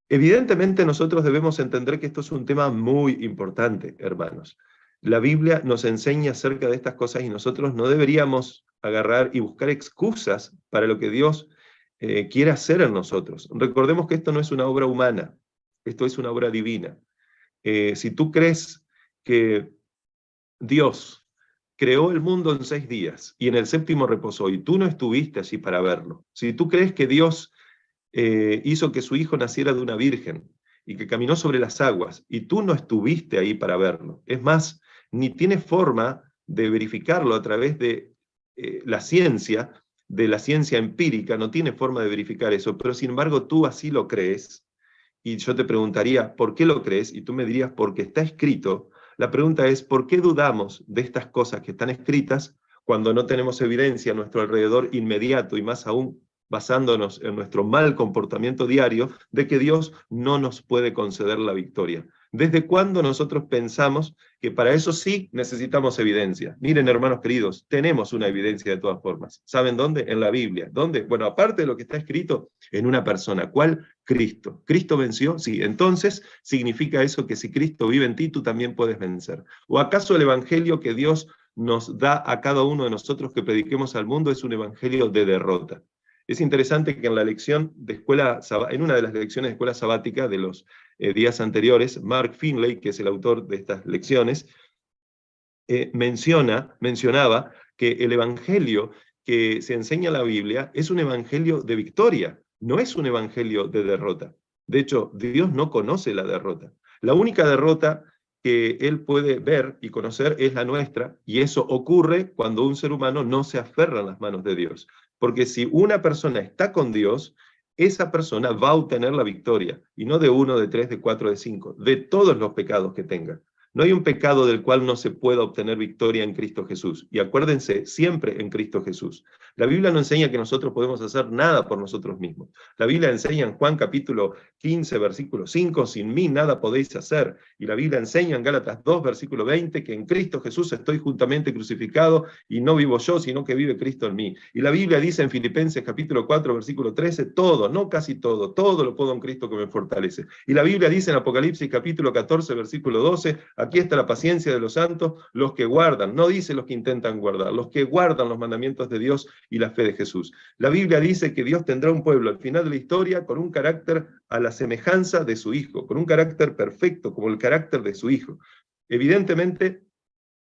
evidentemente nosotros debemos entender que esto es un tema muy importante, hermanos. La Biblia nos enseña acerca de estas cosas y nosotros no deberíamos agarrar y buscar excusas para lo que Dios quiere hacer en nosotros. Recordemos que esto no es una obra humana, esto es una obra divina. Si tú crees que Dios creó el mundo en 6 días y en el 7º reposó y tú no estuviste allí para verlo, si tú crees que Dios hizo que su hijo naciera de una virgen y que caminó sobre las aguas y tú no estuviste ahí para verlo, es más, ni tienes forma de verificarlo a través de la ciencia empírica, no tiene forma de verificar eso, pero sin embargo tú así lo crees, y yo te preguntaría, ¿por qué lo crees? Y tú me dirías, porque está escrito. La pregunta es, ¿por qué dudamos de estas cosas que están escritas cuando no tenemos evidencia a nuestro alrededor inmediato y más aún basándonos en nuestro mal comportamiento diario de que Dios no nos puede conceder la victoria? ¿Desde cuándo nosotros pensamos que para eso sí necesitamos evidencia? Miren, hermanos queridos, tenemos una evidencia de todas formas. ¿Saben dónde? En la Biblia. ¿Dónde? Bueno, aparte de lo que está escrito, en una persona. ¿Cuál? Cristo. ¿Cristo venció? Sí. Entonces, significa eso que si Cristo vive en ti, tú también puedes vencer. ¿O acaso el evangelio que Dios nos da a cada uno de nosotros que prediquemos al mundo es un evangelio de derrota? Es interesante que en la lección de en una de las lecciones de escuela sabática de los días anteriores, Mark Finley, que es el autor de estas lecciones, mencionaba que el evangelio que se enseña en la Biblia es un evangelio de victoria, no es un evangelio de derrota. De hecho, Dios no conoce la derrota. La única derrota que Él puede ver y conocer es la nuestra, y eso ocurre cuando un ser humano no se aferra en las manos de Dios. Porque si una persona está con Dios, esa persona va a obtener la victoria, y no de 1, de 3, de 4, de 5, de todos los pecados que tenga. No hay un pecado del cual no se pueda obtener victoria en Cristo Jesús. Y acuérdense, siempre en Cristo Jesús. La Biblia no enseña que nosotros podemos hacer nada por nosotros mismos. La Biblia enseña en Juan capítulo 15, versículo 5, sin mí nada podéis hacer. Y la Biblia enseña en Gálatas 2, versículo 20, que en Cristo Jesús estoy juntamente crucificado y no vivo yo, sino que vive Cristo en mí. Y la Biblia dice en Filipenses capítulo 4, versículo 13, todo, no casi todo, todo lo puedo en Cristo que me fortalece. Y la Biblia dice en Apocalipsis capítulo 14, versículo 12, aquí está la paciencia de los santos, los que guardan, no dice los que intentan guardar, los que guardan los mandamientos de Dios y la fe de Jesús. La Biblia dice que Dios tendrá un pueblo al final de la historia con un carácter a la semejanza de su Hijo, con un carácter perfecto como el carácter de su Hijo. Evidentemente,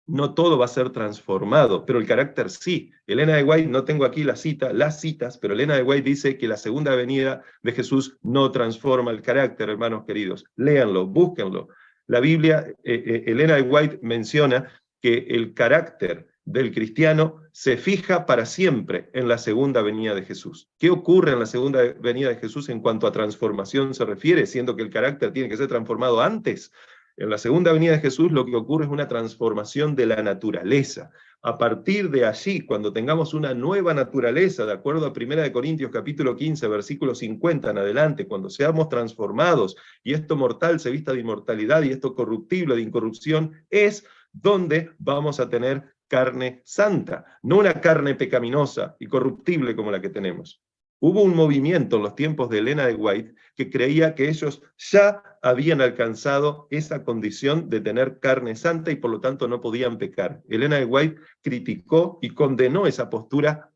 no todo va a ser transformado, pero el carácter sí. Elena de White, no tengo aquí las citas, pero Elena de White dice que la segunda venida de Jesús no transforma el carácter, hermanos queridos. Léanlo, búsquenlo. La Biblia, Elena de White menciona que el carácter del cristiano se fija para siempre en la segunda venida de Jesús. ¿Qué ocurre en la segunda venida de Jesús en cuanto a transformación se refiere, siendo que el carácter tiene que ser transformado antes? En la segunda venida de Jesús lo que ocurre es una transformación de la naturaleza. A partir de allí, cuando tengamos una nueva naturaleza, de acuerdo a 1 Corintios capítulo 15, versículo 50 en adelante, cuando seamos transformados y esto mortal se vista de inmortalidad y esto corruptible de incorrupción, es donde vamos a tener carne santa, no una carne pecaminosa y corruptible como la que tenemos. Hubo un movimiento en los tiempos de Elena de White que creía que ellos ya habían alcanzado esa condición de tener carne santa y por lo tanto no podían pecar. Elena de White criticó y condenó esa postura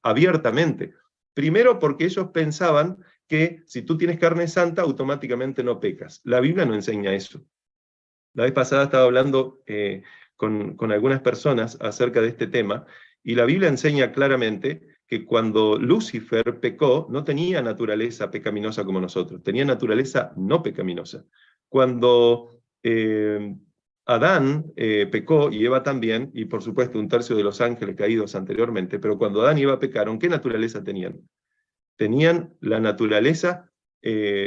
abiertamente. Primero porque ellos pensaban que si tú tienes carne santa automáticamente no pecas. La Biblia no enseña eso. La vez pasada estaba hablando con algunas personas acerca de este tema y la Biblia enseña claramente que cuando Lucifer pecó, no tenía naturaleza pecaminosa como nosotros, tenía naturaleza no pecaminosa. Cuando Adán pecó, y Eva también, y por supuesto un tercio de los ángeles caídos anteriormente, pero cuando Adán y Eva pecaron, ¿qué naturaleza tenían? Tenían la naturaleza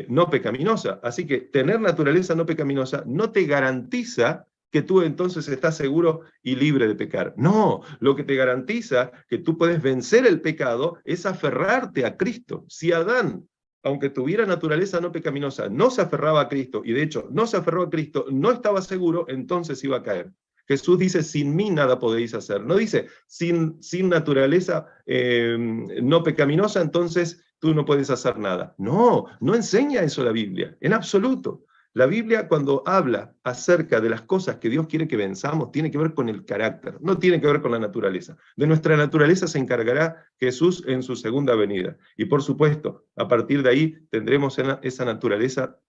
no pecaminosa. Así que tener naturaleza no pecaminosa no te garantiza que tú entonces estás seguro y libre de pecar. No, lo que te garantiza que tú puedes vencer el pecado es aferrarte a Cristo. Si Adán, aunque tuviera naturaleza no pecaminosa, no se aferraba a Cristo, y de hecho no se aferró a Cristo, no estaba seguro, entonces iba a caer. Jesús dice, sin mí nada podéis hacer. No dice, sin naturaleza no pecaminosa, entonces tú no puedes hacer nada. No, no enseña eso la Biblia, en absoluto. La Biblia, cuando habla acerca de las cosas que Dios quiere que venzamos, tiene que ver con el carácter, no tiene que ver con la naturaleza. De nuestra naturaleza se encargará Jesús en su segunda venida. Y por supuesto, a partir de ahí tendremos esa naturaleza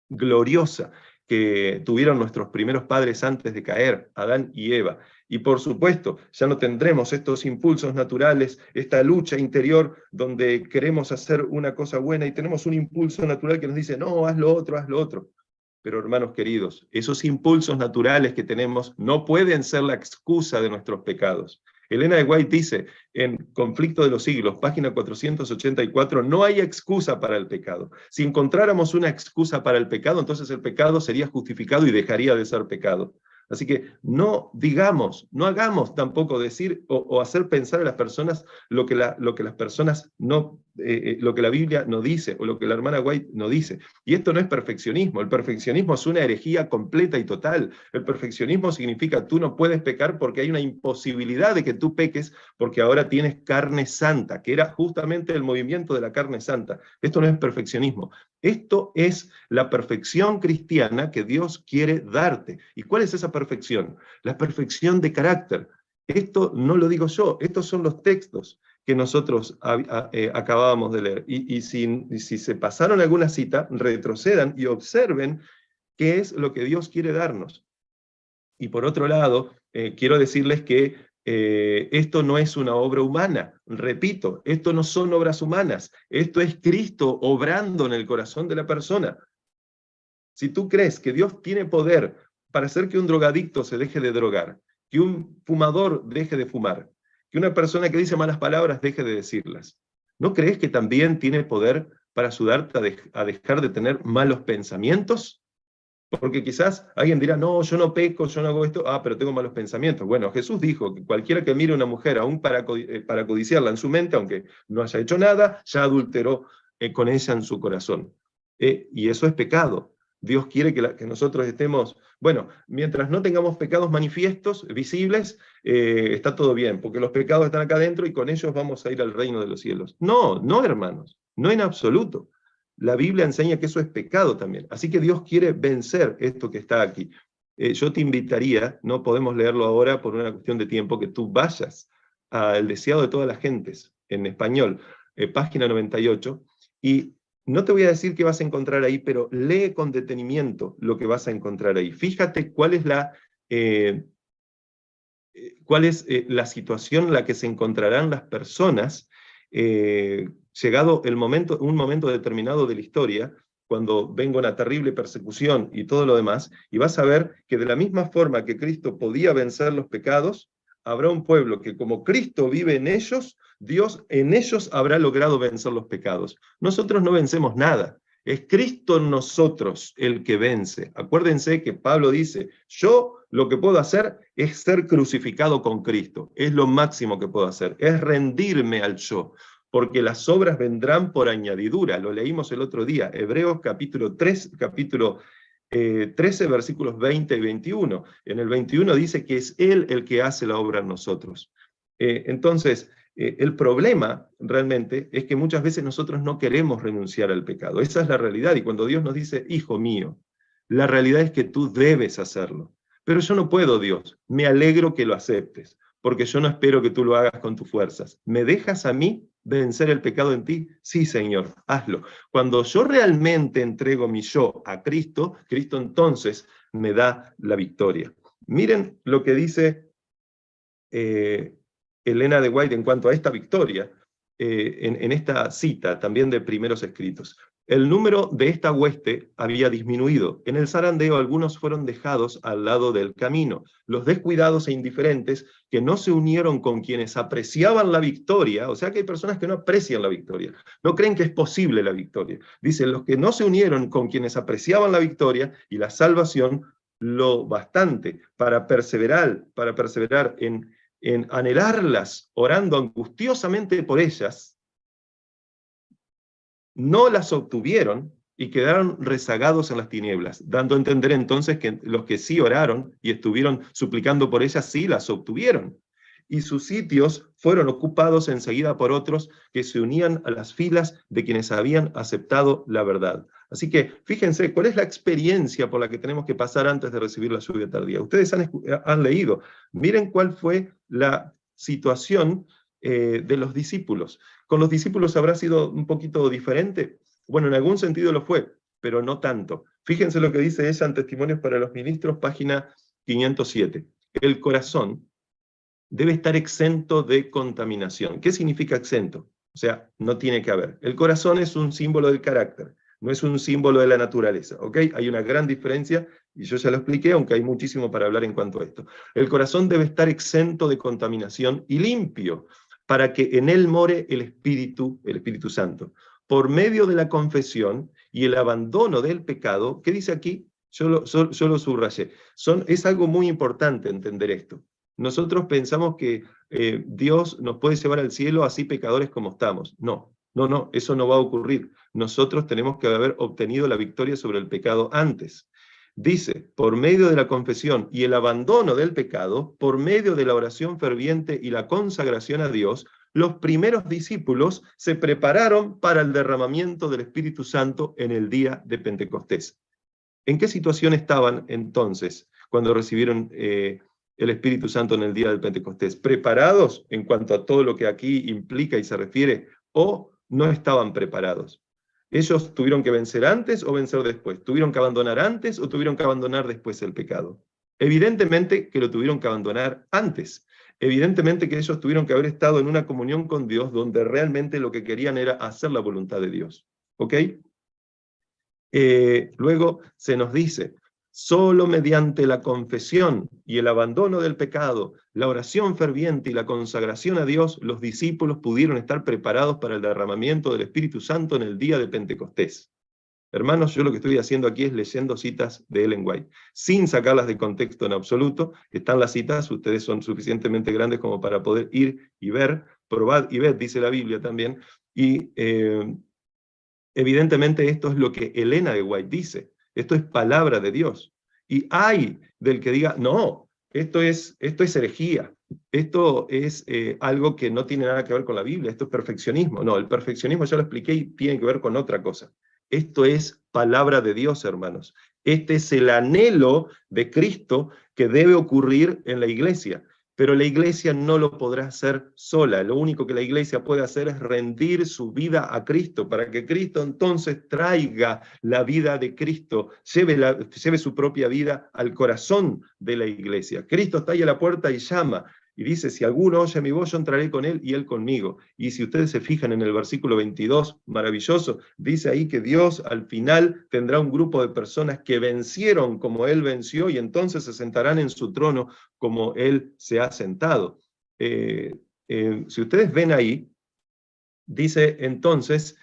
gloriosa que tuvieron nuestros primeros padres antes de caer, Adán y Eva. Y por supuesto, ya no tendremos estos impulsos naturales, esta lucha interior donde queremos hacer una cosa buena y tenemos un impulso natural que nos dice, no, haz lo otro, haz lo otro. Pero hermanos queridos, esos impulsos naturales que tenemos no pueden ser la excusa de nuestros pecados. Elena de White dice, en Conflicto de los Siglos, página 484, no hay excusa para el pecado. Si encontráramos una excusa para el pecado, entonces el pecado sería justificado y dejaría de ser pecado. Así que no digamos, no hagamos tampoco decir o hacer pensar a las personas lo que las personas no, lo que la Biblia no dice, o lo que la hermana White no dice. Y esto no es perfeccionismo, el perfeccionismo es una herejía completa y total. El perfeccionismo significa tú no puedes pecar porque hay una imposibilidad de que tú peques porque ahora tienes carne santa, que era justamente el movimiento de la carne santa. Esto no es perfeccionismo. Esto es la perfección cristiana que Dios quiere darte. ¿Y cuál es esa perfección? La perfección de carácter. Esto no lo digo yo, estos son los textos que nosotros acabábamos de leer. Y si se pasaron alguna cita, retrocedan y observen qué es lo que Dios quiere darnos. Y por otro lado, quiero decirles que esto no es una obra humana, repito, esto no son obras humanas, esto es Cristo obrando en el corazón de la persona. Si tú crees que Dios tiene poder para hacer que un drogadicto se deje de drogar, que un fumador deje de fumar, que una persona que dice malas palabras deje de decirlas, ¿no crees que también tiene poder para ayudarte a dejar de tener malos pensamientos? Porque quizás alguien dirá, no, yo no peco, yo no hago esto, pero tengo malos pensamientos. Bueno, Jesús dijo que cualquiera que mire a una mujer, aún para codiciarla en su mente, aunque no haya hecho nada, ya adulteró con ella en su corazón. Y eso es pecado. Dios quiere que nosotros estemos, bueno, mientras no tengamos pecados manifiestos, visibles, está todo bien, porque los pecados están acá adentro y con ellos vamos a ir al reino de los cielos. No, no, hermanos, no en absoluto. La Biblia enseña que eso es pecado también. Así que Dios quiere vencer esto que está aquí. Yo te invitaría, no podemos leerlo ahora por una cuestión de tiempo, que tú vayas al Deseado de todas las gentes, en español, página 98, y no te voy a decir qué vas a encontrar ahí, pero lee con detenimiento lo que vas a encontrar ahí. Fíjate cuál es la situación en la que se encontrarán las personas llegado un momento determinado de la historia, cuando venga una terrible persecución y todo lo demás, y vas a ver que de la misma forma que Cristo podía vencer los pecados, habrá un pueblo que como Cristo vive en ellos, Dios en ellos habrá logrado vencer los pecados. Nosotros no vencemos nada. Es Cristo en nosotros el que vence. Acuérdense que Pablo dice, yo lo que puedo hacer es ser crucificado con Cristo. Es lo máximo que puedo hacer. Es rendirme al yo. Porque las obras vendrán por añadidura. Lo leímos el otro día. Hebreos capítulo 13, versículos 20 y 21. En el 21 dice que es Él el que hace la obra en nosotros. Entonces, el problema realmente es que muchas veces nosotros no queremos renunciar al pecado. Esa es la realidad. Y cuando Dios nos dice, hijo mío, la realidad es que tú debes hacerlo. Pero yo no puedo, Dios. Me alegro que lo aceptes, porque yo no espero que tú lo hagas con tus fuerzas. ¿Me dejas a mí vencer el pecado en ti? Sí, Señor, hazlo. Cuando yo realmente entrego mi yo a Cristo, Cristo entonces me da la victoria. Miren lo que dice Elena de White en cuanto a esta victoria, en esta cita también de Primeros Escritos. El número de esta hueste había disminuido. En el zarandeo algunos fueron dejados al lado del camino. Los descuidados e indiferentes que no se unieron con quienes apreciaban la victoria, o sea que hay personas que no aprecian la victoria, no creen que es posible la victoria. Dice, los que no se unieron con quienes apreciaban la victoria y la salvación, lo bastante para perseverar en anhelarlas, orando angustiosamente por ellas, no las obtuvieron y quedaron rezagados en las tinieblas, dando a entender entonces que los que sí oraron y estuvieron suplicando por ellas, sí las obtuvieron. Y sus sitios fueron ocupados enseguida por otros que se unían a las filas de quienes habían aceptado la verdad. Así que fíjense, ¿cuál es la experiencia por la que tenemos que pasar antes de recibir la lluvia tardía? Ustedes han leído, miren cuál fue la situación de los discípulos. ¿Con los discípulos habrá sido un poquito diferente? Bueno, en algún sentido lo fue, pero no tanto. Fíjense lo que dice ella en Testimonios para los Ministros, página 507. El corazón debe estar exento de contaminación. ¿Qué significa exento? O sea, no tiene que haber. El corazón es un símbolo del carácter, no es un símbolo de la naturaleza, ¿ok? Hay una gran diferencia, y yo ya lo expliqué, aunque hay muchísimo para hablar en cuanto a esto. El corazón debe estar exento de contaminación y limpio, para que en él more el Espíritu Santo. Por medio de la confesión y el abandono del pecado, ¿qué dice aquí? Yo lo subrayé. Es algo muy importante entender esto. Nosotros pensamos que Dios nos puede llevar al cielo así pecadores como estamos. No, eso no va a ocurrir. Nosotros tenemos que haber obtenido la victoria sobre el pecado antes. Dice, por medio de la confesión y el abandono del pecado, por medio de la oración ferviente y la consagración a Dios, los primeros discípulos se prepararon para el derramamiento del Espíritu Santo en el día de Pentecostés. ¿En qué situación estaban entonces cuando recibieron el Espíritu Santo en el día del Pentecostés? ¿Preparados en cuanto a todo lo que aquí implica y se refiere, o no estaban preparados? ¿Ellos tuvieron que vencer antes o vencer después? ¿Tuvieron que abandonar antes o tuvieron que abandonar después el pecado? Evidentemente que lo tuvieron que abandonar antes. Evidentemente que ellos tuvieron que haber estado en una comunión con Dios donde realmente lo que querían era hacer la voluntad de Dios. ¿Ok? Luego se nos dice, Solo mediante la confesión y el abandono del pecado, la oración ferviente y la consagración a Dios, los discípulos pudieron estar preparados para el derramamiento del Espíritu Santo en el día de Pentecostés. Hermanos, yo lo que estoy haciendo aquí es leyendo citas de Ellen White, sin sacarlas de contexto en absoluto. Están las citas, ustedes son suficientemente grandes como para poder ir y ver, probad y ved, dice la Biblia también, y evidentemente esto es lo que Elena de White dice, esto es palabra de Dios. Y hay del que diga, no, esto es herejía, esto es algo que no tiene nada que ver con la Biblia, esto es perfeccionismo. No, el perfeccionismo ya lo expliqué y tiene que ver con otra cosa. Esto es palabra de Dios, hermanos. Este es el anhelo de Cristo que debe ocurrir en la iglesia. Pero la iglesia no lo podrá hacer sola. Lo único que la iglesia puede hacer es rendir su vida a Cristo, para que Cristo entonces traiga la vida de Cristo, lleve su propia vida al corazón de la iglesia. Cristo está ahí a la puerta y llama, y dice, si alguno oye mi voz, yo entraré con él y él conmigo. Y si ustedes se fijan en el versículo 22, maravilloso, dice ahí que Dios al final tendrá un grupo de personas que vencieron como él venció, y entonces se sentarán en su trono como él se ha sentado. Si ustedes ven ahí, dice entonces,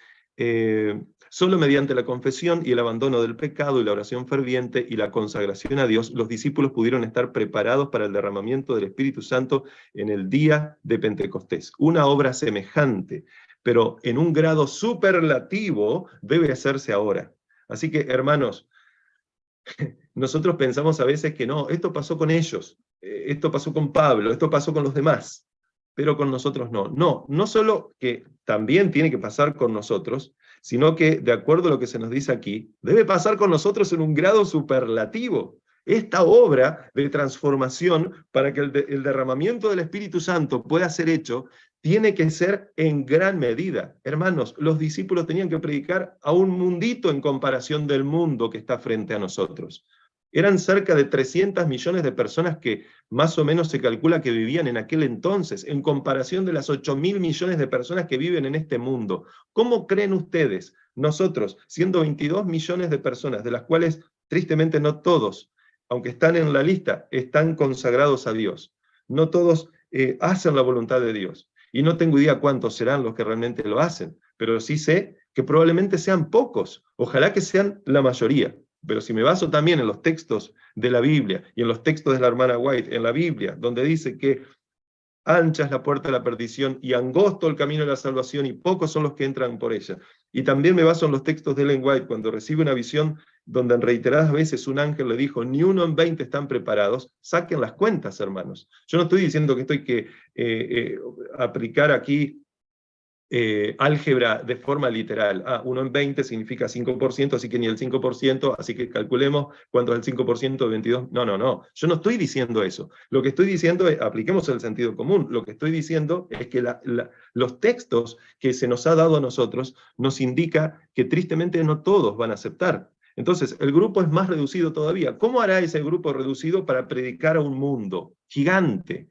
solo mediante la confesión y el abandono del pecado y la oración ferviente y la consagración a Dios, los discípulos pudieron estar preparados para el derramamiento del Espíritu Santo en el día de Pentecostés. Una obra semejante, pero en un grado superlativo, debe hacerse ahora. Así que, hermanos, nosotros pensamos a veces que no, esto pasó con ellos, esto pasó con Pablo, esto pasó con los demás, pero con nosotros no. No, no solo que también tiene que pasar con nosotros, sino que, de acuerdo a lo que se nos dice aquí, debe pasar con nosotros en un grado superlativo. Esta obra de transformación, para que el derramamiento del Espíritu Santo pueda ser hecho, tiene que ser en gran medida. Hermanos, los discípulos tenían que predicar a un mundito en comparación del mundo que está frente a nosotros. Eran cerca de 300 millones de personas que más o menos se calcula que vivían en aquel entonces, en comparación de las 8.000 millones de personas que viven en este mundo. ¿Cómo creen ustedes, nosotros, siendo 22 millones de personas, de las cuales tristemente no todos, aunque están en la lista, están consagrados a Dios? No todos hacen la voluntad de Dios. Y no tengo idea cuántos serán los que realmente lo hacen, pero sí sé que probablemente sean pocos, ojalá que sean la mayoría. Pero si me baso también en los textos de la Biblia y en los textos de la hermana White, en la Biblia, donde dice que ancha es la puerta de la perdición y angosto el camino de la salvación y pocos son los que entran por ella. Y también me baso en los textos de Ellen White, cuando recibe una visión donde en reiteradas veces un ángel le dijo, ni uno en 20 están preparados, saquen las cuentas, hermanos. Yo no estoy diciendo que esto hay que aplicar aquí álgebra de forma literal. 1 en 20 significa 5%, así que ni el 5%, así que calculemos cuánto es el 5% de 22. No, no, no. Yo no estoy diciendo eso. Lo que estoy diciendo es, apliquemos el sentido común. Lo que estoy diciendo es que los textos que se nos ha dado a nosotros nos indica que tristemente no todos van a aceptar. Entonces, el grupo es más reducido todavía. ¿Cómo hará ese grupo reducido para predicar a un mundo gigante?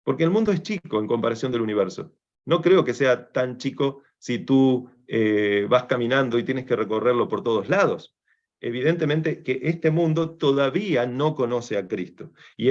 Porque el mundo es chico en comparación del universo. No creo que sea tan chico si tú vas caminando y tienes que recorrerlo por todos lados. Evidentemente que este mundo todavía no conoce a Cristo. Y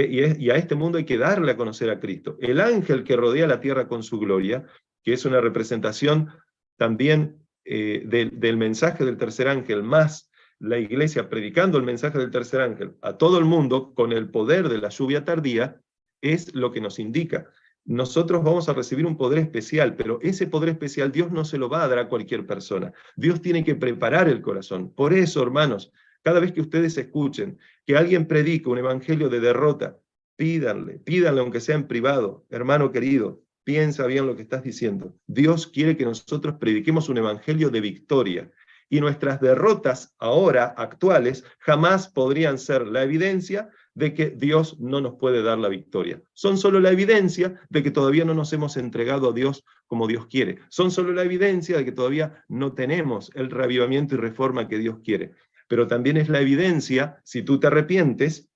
a este mundo hay que darle a conocer a Cristo. El ángel que rodea la tierra con su gloria, que es una representación también del mensaje del tercer ángel, más la iglesia predicando el mensaje del tercer ángel a todo el mundo con el poder de la lluvia tardía, es lo que nos indica. Nosotros vamos a recibir un poder especial, pero ese poder especial Dios no se lo va a dar a cualquier persona. Dios tiene que preparar el corazón. Por eso, hermanos, cada vez que ustedes escuchen que alguien predica un evangelio de derrota, pídanle aunque sea en privado, hermano querido, piensa bien lo que estás diciendo. Dios quiere que nosotros prediquemos un evangelio de victoria. Y nuestras derrotas ahora, actuales, jamás podrían ser la evidencia de que Dios no nos puede dar la victoria. Son solo la evidencia de que todavía no nos hemos entregado a Dios como Dios quiere. Son solo la evidencia de que todavía no tenemos el reavivamiento y reforma que Dios quiere. Pero también es la evidencia, si tú te arrepientes,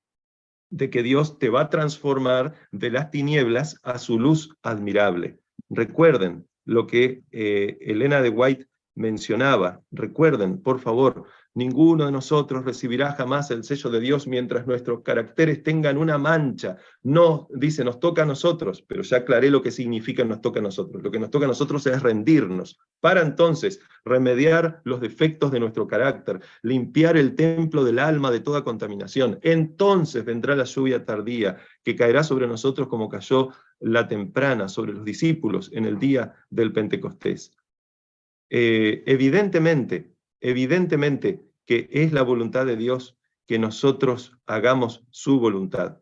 de que Dios te va a transformar de las tinieblas a su luz admirable. Recuerden lo que Elena de White mencionaba, recuerden, por favor, ninguno de nosotros recibirá jamás el sello de Dios mientras nuestros caracteres tengan una mancha. No, dice, nos toca a nosotros, pero ya aclaré lo que significa nos toca a nosotros. Lo que nos toca a nosotros es rendirnos, para entonces remediar los defectos de nuestro carácter, limpiar el templo del alma de toda contaminación. Entonces vendrá la lluvia tardía, que caerá sobre nosotros como cayó la temprana sobre los discípulos en el día del Pentecostés. Evidentemente que es la voluntad de Dios que nosotros hagamos su voluntad.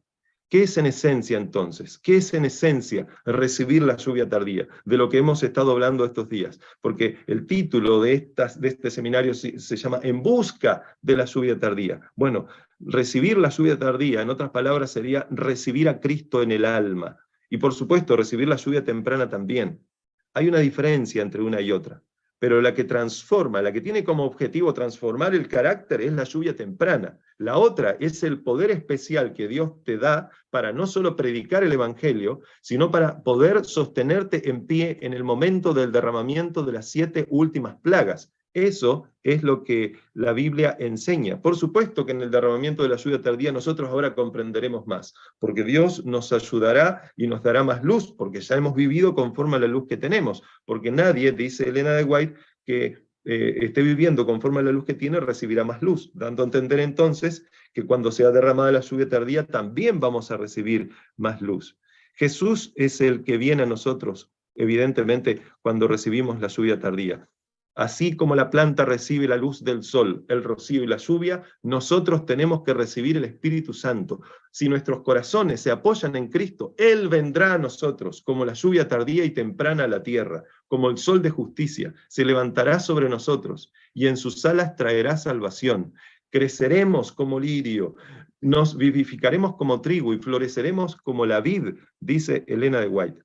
¿Qué es en esencia entonces? ¿Qué es en esencia recibir la lluvia tardía? De lo que hemos estado hablando estos días. Porque el título de este seminario se llama En busca de la lluvia tardía. Bueno, recibir la lluvia tardía, en otras palabras, sería recibir a Cristo en el alma. Y por supuesto, recibir la lluvia temprana también. Hay una diferencia entre una y otra. Pero la que transforma, la que tiene como objetivo transformar el carácter es la lluvia temprana. La otra es el poder especial que Dios te da para no solo predicar el Evangelio, sino para poder sostenerte en pie en el momento del derramamiento de las 7 últimas plagas. Eso es lo que la Biblia enseña. Por supuesto que en el derramamiento de la lluvia tardía nosotros ahora comprenderemos más, porque Dios nos ayudará y nos dará más luz, porque ya hemos vivido conforme a la luz que tenemos, porque nadie, dice Elena de White, que esté viviendo conforme a la luz que tiene, recibirá más luz, dando a entender entonces que cuando sea derramada la lluvia tardía también vamos a recibir más luz. Jesús es el que viene a nosotros, evidentemente, cuando recibimos la lluvia tardía. Así como la planta recibe la luz del sol, el rocío y la lluvia, nosotros tenemos que recibir el Espíritu Santo. Si nuestros corazones se apoyan en Cristo, Él vendrá a nosotros como la lluvia tardía y temprana a la tierra, como el sol de justicia, se levantará sobre nosotros y en sus alas traerá salvación. Creceremos como lirio, nos vivificaremos como trigo y floreceremos como la vid, dice Elena de White.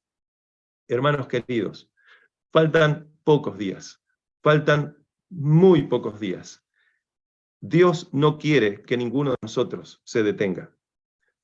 Hermanos queridos, faltan pocos días. Faltan muy pocos días. Dios no quiere que ninguno de nosotros se detenga.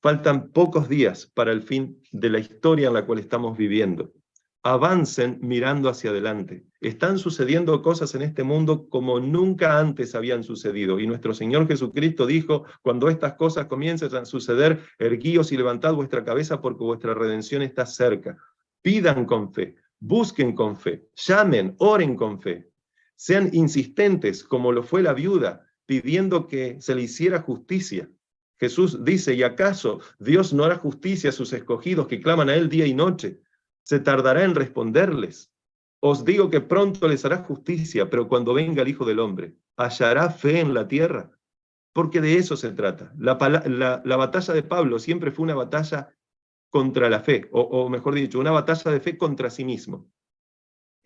Faltan pocos días para el fin de la historia en la cual estamos viviendo. Avancen mirando hacia adelante. Están sucediendo cosas en este mundo como nunca antes habían sucedido. Y nuestro Señor Jesucristo dijo, cuando estas cosas comiencen a suceder, erguíos y levantad vuestra cabeza porque vuestra redención está cerca. Pidan con fe, busquen con fe, llamen, oren con fe. Sean insistentes, como lo fue la viuda, pidiendo que se le hiciera justicia. Jesús dice, ¿y acaso Dios no hará justicia a sus escogidos que claman a Él día y noche? ¿Se tardará en responderles? Os digo que pronto les hará justicia, pero cuando venga el Hijo del Hombre, ¿hallará fe en la tierra? Porque de eso se trata. La batalla de Pablo siempre fue una batalla contra la fe, o mejor dicho, una batalla de fe contra sí mismo.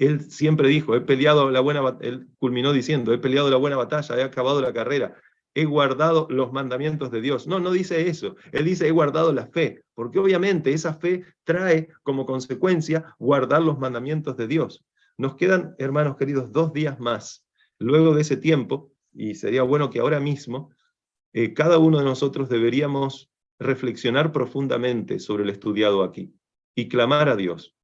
Él siempre dijo, él culminó diciendo, he peleado la buena batalla, he acabado la carrera, he guardado los mandamientos de Dios. No dice eso, él dice, he guardado la fe, porque obviamente esa fe trae como consecuencia guardar los mandamientos de Dios. Nos quedan, hermanos queridos, 2 días más. Luego de ese tiempo, y sería bueno que ahora mismo, cada uno de nosotros deberíamos reflexionar profundamente sobre lo estudiado aquí, y clamar a Dios.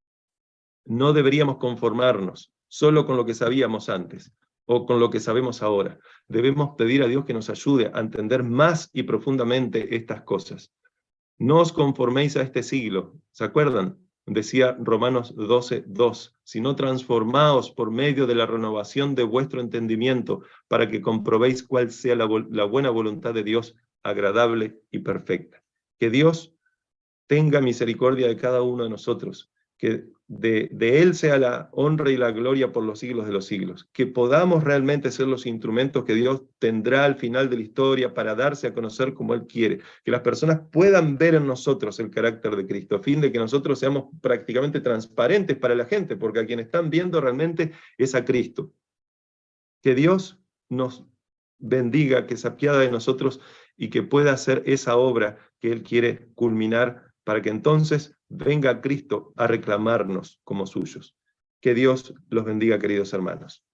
No deberíamos conformarnos solo con lo que sabíamos antes o con lo que sabemos ahora. Debemos pedir a Dios que nos ayude a entender más y profundamente estas cosas. No os conforméis a este siglo. ¿Se acuerdan? Decía Romanos 12:2, sino transformaos por medio de la renovación de vuestro entendimiento para que comprobéis cuál sea la buena voluntad de Dios, agradable y perfecta. Que Dios tenga misericordia de cada uno de nosotros, que de Él sea la honra y la gloria por los siglos de los siglos, que podamos realmente ser los instrumentos que Dios tendrá al final de la historia para darse a conocer como Él quiere, que las personas puedan ver en nosotros el carácter de Cristo, a fin de que nosotros seamos prácticamente transparentes para la gente, porque a quien están viendo realmente es a Cristo. Que Dios nos bendiga, que se apiade de nosotros y que pueda hacer esa obra que Él quiere culminar para que entonces venga Cristo a reclamarnos como suyos. Que Dios los bendiga, queridos hermanos.